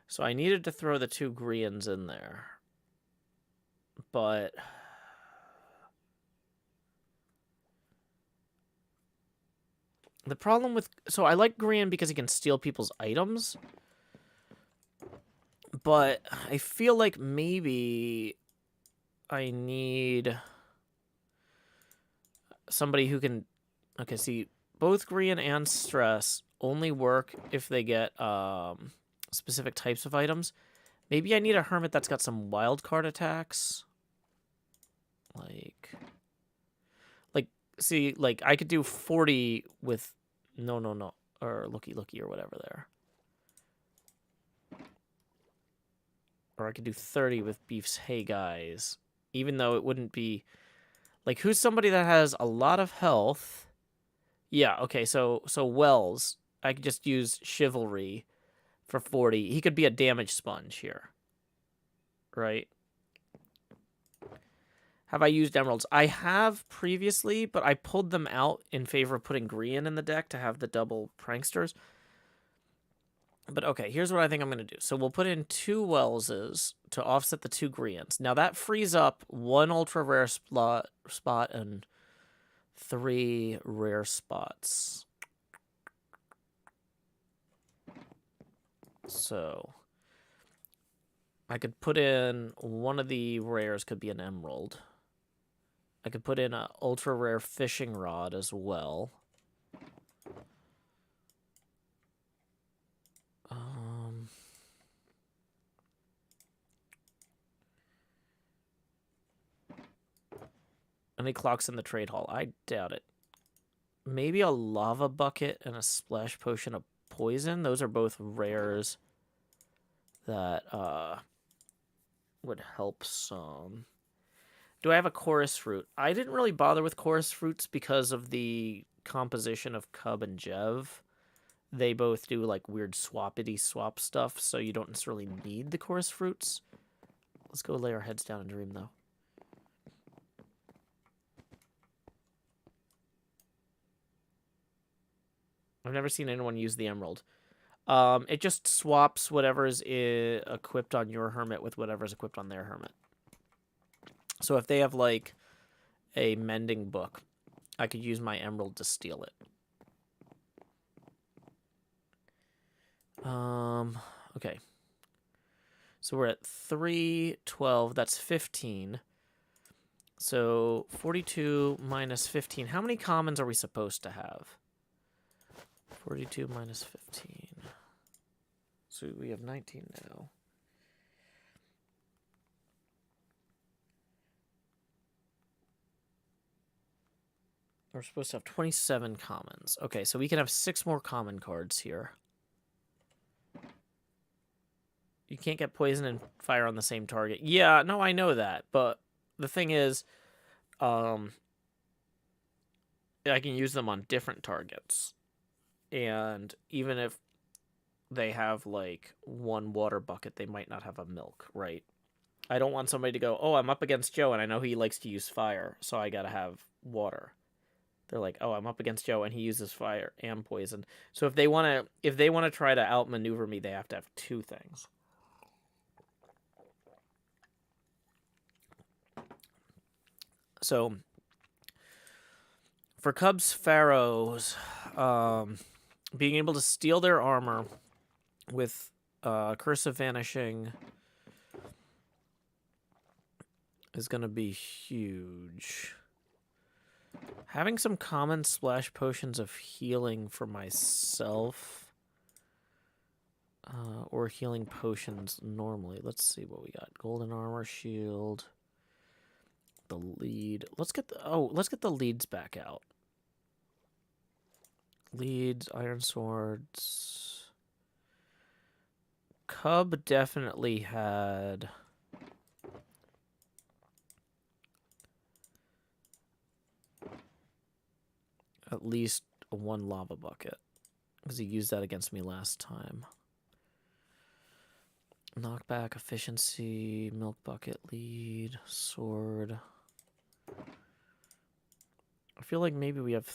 So I needed to throw the 2 Grians in there. But the problem with... So I like Grian because he can steal people's items. But I feel like maybe I need somebody who can... Okay, see, both Grian and Stress only work if they get specific types of items. Maybe I need a hermit that's got some wild card attacks. Like, see, like, I could do 40 with no, or looky, or whatever there. Or I could do 30 with Beef's Hey Guys. Even though it wouldn't be... Like, who's somebody that has a lot of health Yeah, okay, so Wells, I could just use Chivalry for 40. He could be a damage sponge here, right? Have I used emeralds? I have previously, but I pulled them out in favor of putting Grian in the deck to have the double pranksters. But okay, here's what I think I'm going to do. So we'll put in 2 Wellses to offset the 2 Grians. Now that frees up 1 ultra rare spot and 3 rare spots. So I could put in one of the rares, could be an emerald. I could put in an ultra rare fishing rod as well. Any clocks in the trade hall? I doubt it. Maybe a lava bucket and a splash potion of poison. Those are both rares that would help some. Do I have a chorus fruit? I didn't really bother with chorus fruits because of the composition of Cub and Jev. They both do like weird swappity swap stuff, so you don't necessarily need the chorus fruits. Let's go lay our heads down and dream, though. I've never seen anyone use the emerald. It just swaps whatever's equipped on your hermit with whatever's equipped on their hermit. So if they have, like, a mending book, I could use my emerald to steal it. Okay. So we're at 3, 12. That's 15. So 42 minus 15. How many commons are we supposed to have? 42 minus 15. So we have 19 now. We're supposed to have 27 commons. Okay, so we can have 6 more common cards here. You can't get poison and fire on the same target. Yeah, no, I know that. But the thing is, I can use them on different targets. And even if they have, like, 1 water bucket, they might not have a milk, right? I don't want somebody to go, oh, I'm up against Joe, and I know he likes to use fire, so I gotta have water. They're like, oh, I'm up against Joe, and he uses fire and poison. So if they wanna try to outmaneuver me, they have to have 2 things. So for Cubs Pharaohs, being able to steal their armor with Curse of Vanishing is going to be huge. Having some common splash potions of healing for myself, or healing potions normally. Let's see what we got. Golden armor, shield, the lead. Let's get the leads back out. Leads, iron swords. Cub definitely had at least 1 lava bucket, because he used that against me last time. Knockback, efficiency, milk bucket, lead, sword. I feel like maybe we have...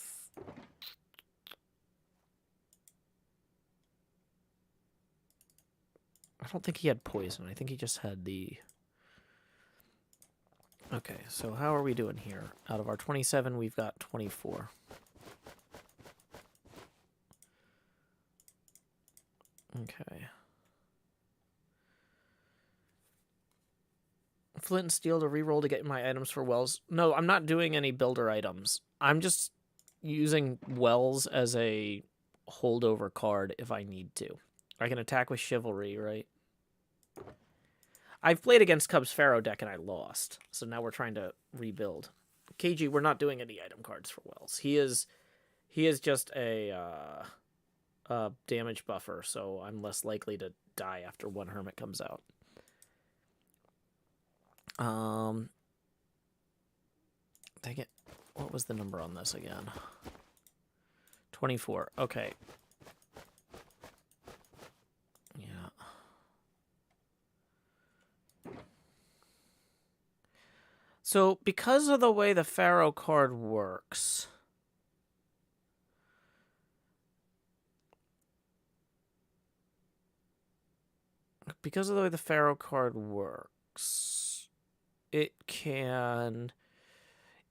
I don't think he had poison. I think he just had the... Okay, so how are we doing here? Out of our 27, we've got 24. Okay. Flint and steel to reroll to get my items for Wells. No, I'm not doing any builder items. I'm just using Wells as a holdover card if I need to. I can attack with Chivalry, right? I've played against Cub's Pharaoh deck and I lost. So now we're trying to rebuild. KG, we're not doing any item cards for Wells. He is just a damage buffer, so I'm less likely to die after 1 Hermit comes out. Dang it. What was the number on this again? 24. Okay. Yeah. So, because of the way the Pharaoh card works... Because of the way the Pharaoh card works, it can...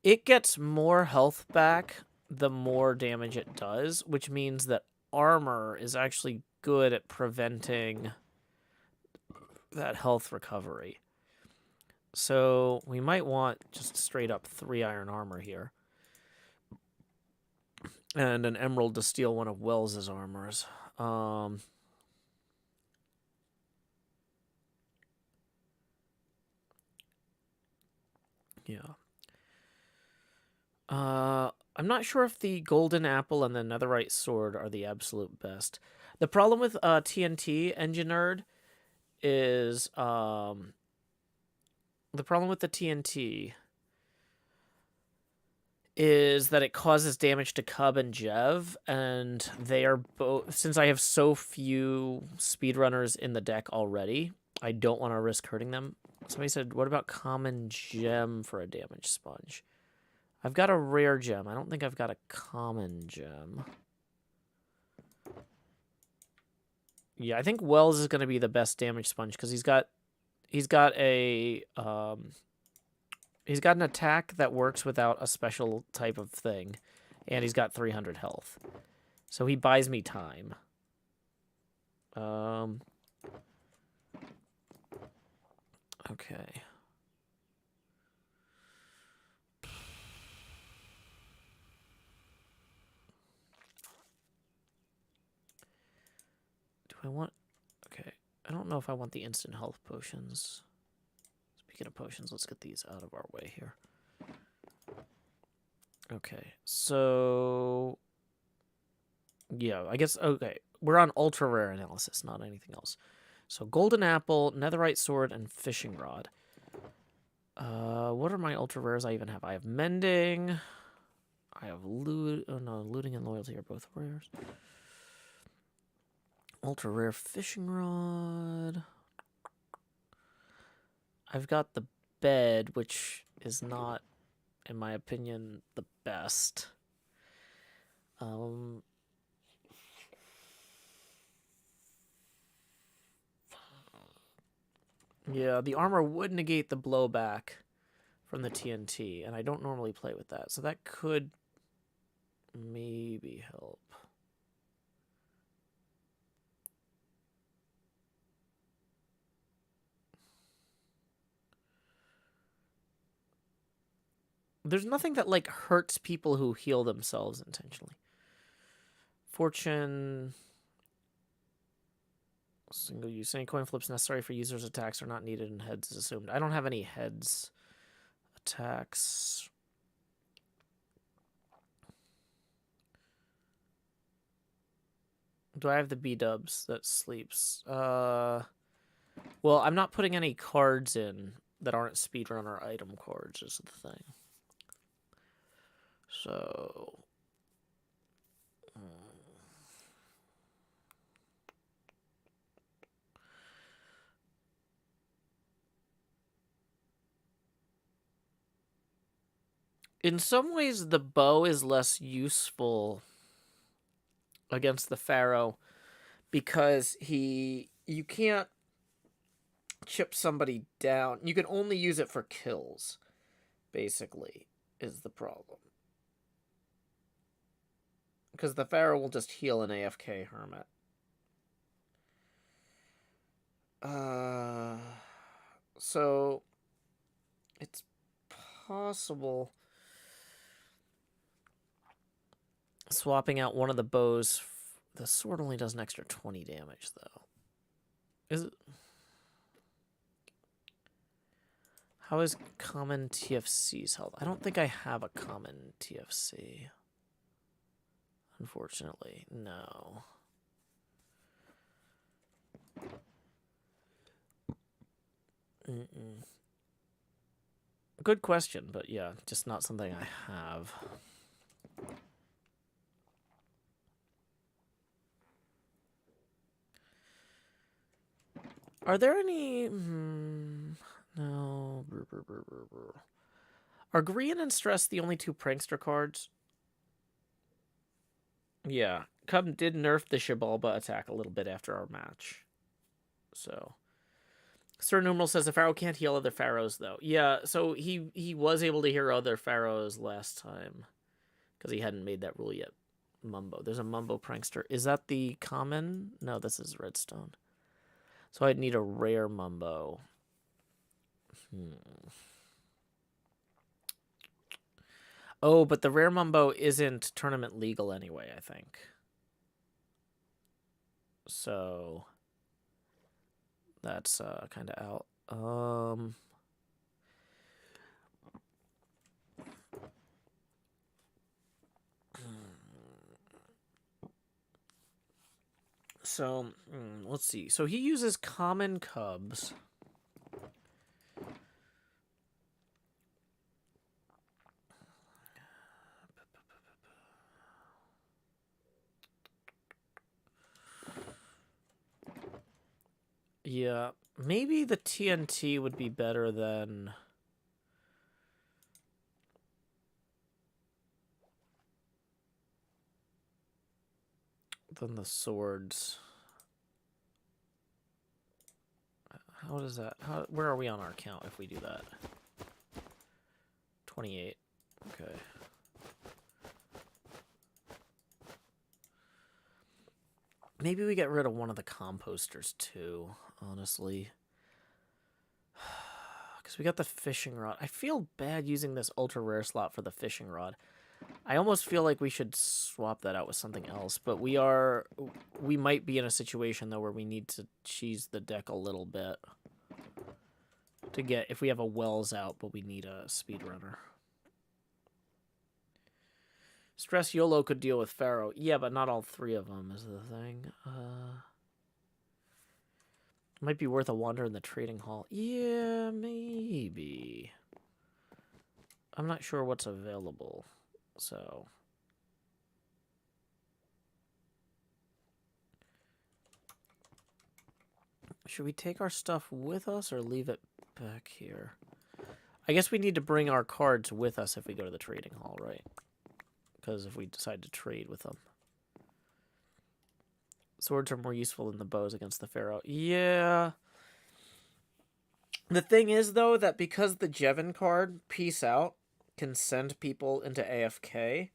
It gets more health back the more damage it does, which means that armor is actually good at preventing that health recovery. So we might want just straight up 3 iron armor here. And an emerald to steal one of Wells's armors. Yeah. I'm not sure if the golden apple and the netherite sword are the absolute best. The problem with TNT Engineered is the problem with the TNT is that it causes damage to Cub and Jev, and they are both... Since I have so few speedrunners in the deck already, I don't want to risk hurting them. Somebody said, what about common gem for a damage sponge? I've got a rare gem. I don't think I've got a common gem. Yeah, I think Wells is going to be the best damage sponge because he's got a he's got an attack that works without a special type of thing, and he's got 300 health. So he buys me time. Okay. Do I want... Okay. I don't know if I want the instant health potions. Speaking of potions, let's get these out of our way here. Okay. So... Yeah, I guess... Okay. We're on ultra rare analysis, not anything else. So golden apple, netherite sword, and fishing rod. What are my ultra rares I even have? I have mending. I have loot. Oh no, looting and loyalty are both rares. Ultra rare fishing rod. I've got the bed, which is not, in my opinion, the best. Yeah, the armor would negate the blowback from the TNT, and I don't normally play with that, so that could maybe help. There's nothing that, like, hurts people who heal themselves intentionally. Fortune... Single use. Any coin flips necessary for users' attacks are not needed and heads is assumed. I don't have any heads attacks. Do I have the B-dubs that sleeps? Well, I'm not putting any cards in that aren't speedrunner item cards is the thing. So... In some ways, the bow is less useful against the Pharaoh because you can't chip somebody down. You can only use it for kills, basically, is the problem. Because the Pharaoh will just heal an AFK Hermit. So, it's possible... Swapping out one of the bows. The sword only does an extra 20 damage, though. Is it? How is common TFC's health? I don't think I have a common TFC. Unfortunately, no. Good question, but yeah, just not something I have. Are there any... no. Are Green and Stress the only two prankster cards? Yeah. Cub did nerf the Shibalba attack a little bit after our match. So... Sir Numeral says the Pharaoh can't heal other Pharaohs, though. Yeah, so he was able to heal other Pharaohs last time. Because he hadn't made that rule yet. Mumbo. There's a Mumbo Prankster. Is that the common? No, this is Redstone. So I'd need a rare Mumbo. Oh, but the rare Mumbo isn't tournament legal anyway, I think. So... that's kind of out. So, let's see. So he uses common cubs. Yeah, maybe the TNT would be better than... the swords. How does that... where are we on our count if we do that? 28. Okay. Maybe we get rid of one of the composters too, honestly. Because we got the fishing rod. I feel bad using this ultra rare slot for the fishing rod. I almost feel like we should swap that out with something else, but we might be in a situation though where we need to cheese the deck a little bit to get, if we have a Wells out, but we need a speedrunner. Stress YOLO could deal with Pharaoh. Yeah, but not all three of them is the thing. Might be worth a wander in the trading hall. Yeah, maybe. I'm not sure what's available. So, should we take our stuff with us or leave it back here? I guess we need to bring our cards with us if we go to the trading hall, right? Because if we decide to trade with them. Swords are more useful than the bows against the Pharaoh. Yeah. The thing is, though, that because the Jevon card, Peace Out, can send people into AFK,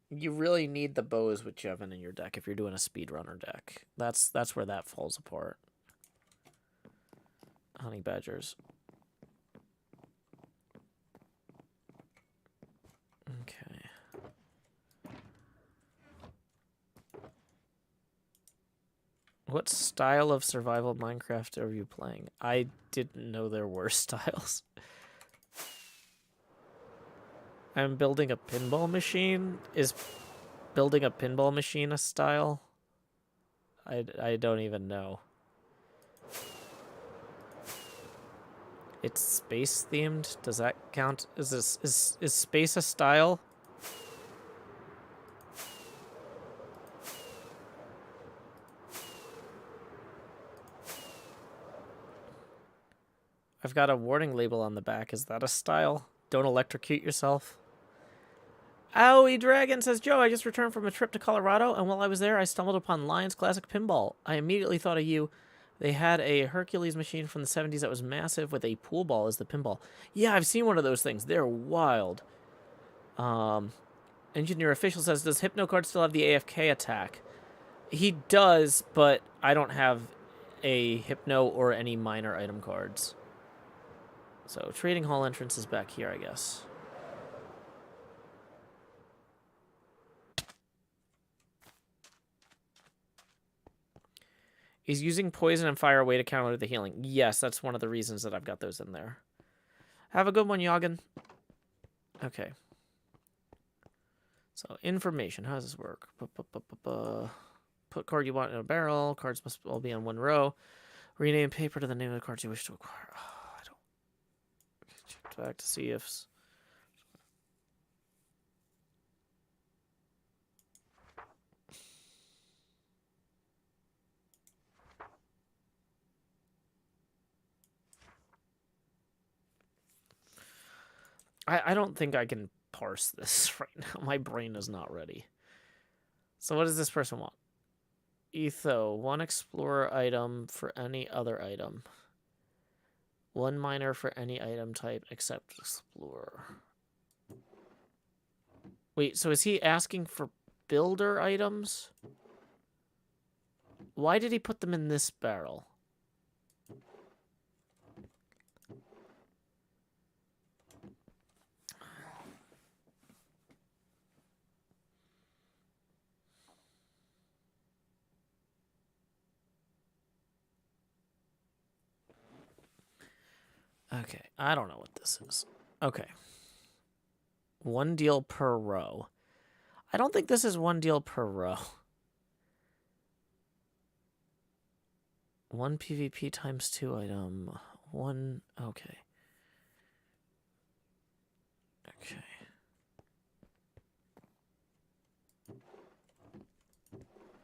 you really need the bows with Jevon in your deck if you're doing a speedrunner deck. That's where that falls apart. Honey badgers. Okay. What style of survival Minecraft are you playing? I didn't know there were styles. I'm building a pinball machine. Is building a pinball machine a style? I don't even know. It's space themed. Does that count? Is space a style? I've got a warning label on the back. Is that a style? Don't electrocute yourself. Owie Dragon says, Joe, I just returned from a trip to Colorado, and while I was there, I stumbled upon Lions Classic Pinball. I immediately thought of you. They had a Hercules machine from the 70s that was massive with a pool ball as the pinball. Yeah, I've seen one of those things. They're wild. Engineer Official says, does HypnoCard still have the AFK attack? He does, but I don't have a Hypno or any minor item cards. So, trading hall entrance is back here, I guess. Is using poison and fire a way to counter the healing? Yes, that's one of the reasons that I've got those in there. Have a good one, Yoggin. Okay. So, information. How does this work? Put card you want in a barrel. Cards must all be on one row. Rename paper to the name of the cards you wish to acquire. Oh, I don't... Check back to see if... I don't think I can parse this right now. My brain is not ready. So what does this person want? Etho, 1 explorer item for any other item. 1 miner for any item type except explorer. Wait, so is he asking for builder items? Why did he put them in this barrel? Okay, I don't know what this is. Okay. 1 deal per row. I don't think this is 1 deal per row. 1 PvP times 2 item. 1... Okay. Okay.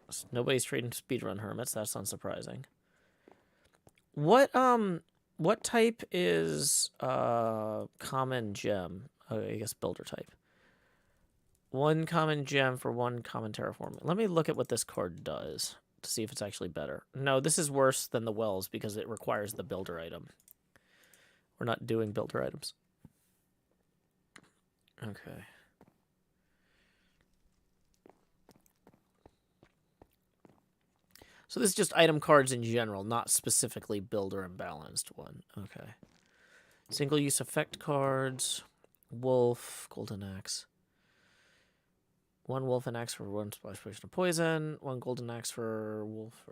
So nobody's trading speedrun hermits. That's unsurprising. What type is common gem? I guess builder type. 1 common gem for 1 common terraform. Let me look at what this card does to see if it's actually better. No, this is worse than the wells because it requires the builder item. We're not doing builder items. Okay. So this is just item cards in general, not specifically builder and balanced one. Okay. Single-use effect cards. Wolf, golden axe. 1 wolf and axe for 1 splash potion of poison. 1 golden axe for wolf.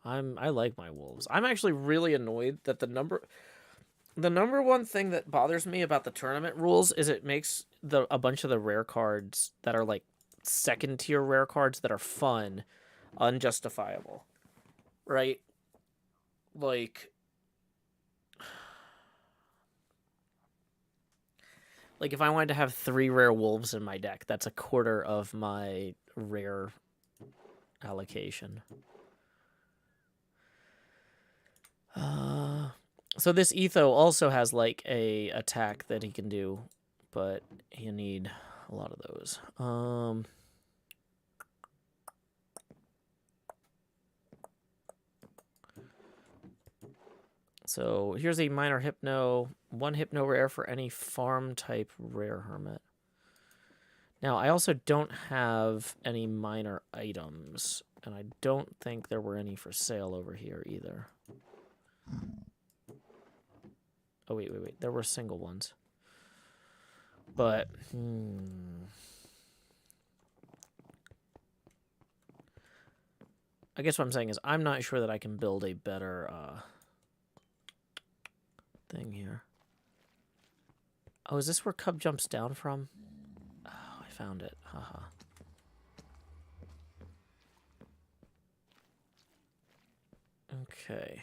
I like my wolves. I'm actually really annoyed that the number one thing that bothers me about the tournament rules is it makes a bunch of the rare cards that are like second tier rare cards that are fun unjustifiable, right? Like if I wanted to have 3 rare wolves in my deck, that's a quarter of my rare allocation. So this Etho also has like a attack that he can do, but you need a lot of those. So here's a minor hypno, 1 hypno rare for any farm type rare hermit. Now I also don't have any minor items, and I don't think there were any for sale over here either. Oh wait, there were single ones. But I guess what I'm saying is I'm not sure that I can build a better thing here. Oh, is this where Cub jumps down from? Oh, I found it. Haha. Okay.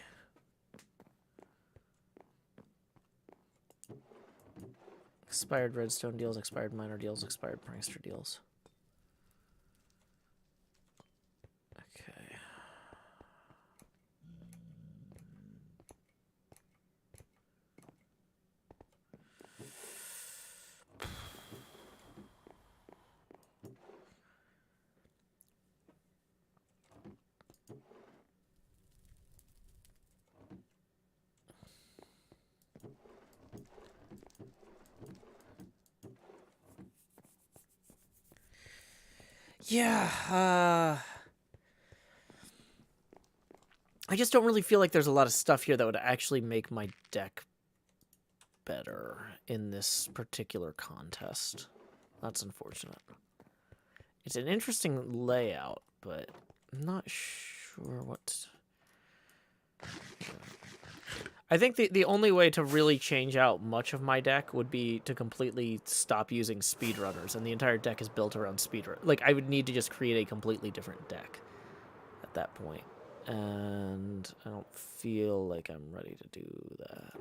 Expired redstone deals, expired miner deals, expired prankster deals. Okay. Yeah, I just don't really feel like there's a lot of stuff here that would actually make my deck better in this particular contest. That's unfortunate. It's an interesting layout, but I'm not sure what... I think the only way to really change out much of my deck would be to completely stop using speedrunners, and the entire deck is built around speedrun. Like, I would need to just create a completely different deck at that point. And I don't feel like I'm ready to do that.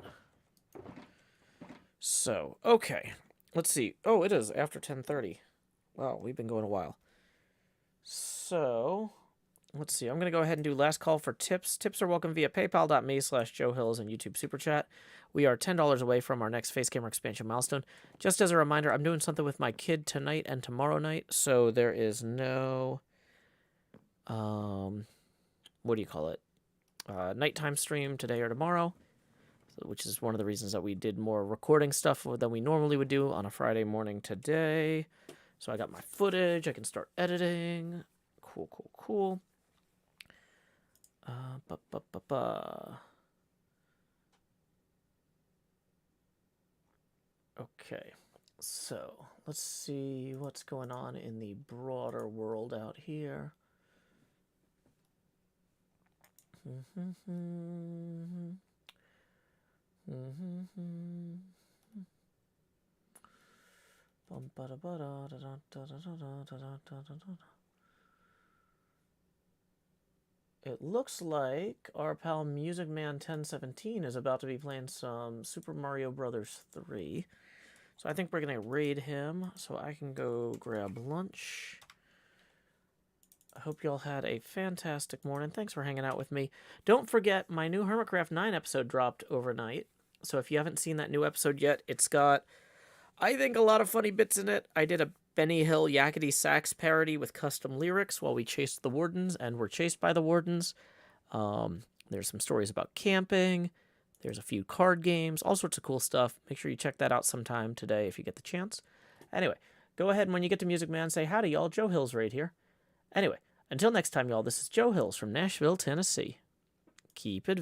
So, okay. Let's see. Oh, it is after 10:30. Wow, we've been going a while. So, let's see. I'm going to go ahead and do last call for tips. Tips are welcome via paypal.me/JoeHills and YouTube Super Chat. We are $10 away from our next face camera expansion milestone. Just as a reminder, I'm doing something with my kid tonight and tomorrow night, so there is no, what do you call it? Nighttime stream today or tomorrow, which is one of the reasons that we did more recording stuff than we normally would do on a Friday morning today. So I got my footage. I can start editing. Cool, cool, cool. Okay, so let's see what's going on in the broader world out here. It looks like our pal Music Man 1017 is about to be playing some Super Mario Brothers 3. So I think we're going to raid him so I can go grab lunch. I hope y'all had a fantastic morning. Thanks for hanging out with me. Don't forget, my new HermitCraft 9 episode dropped overnight. So if you haven't seen that new episode yet, it's got, I think, a lot of funny bits in it. I did a Benny Hill Yakety Sax parody with custom lyrics while we chased the wardens and were chased by the wardens. There's some stories about camping. There's a few card games, all sorts of cool stuff. Make sure you check that out sometime today if you get the chance. Anyway, go ahead and when you get to Music Man, say howdy, y'all. Joe Hills right here. Anyway, until next time, y'all, this is Joe Hills from Nashville, Tennessee. Keep advancing.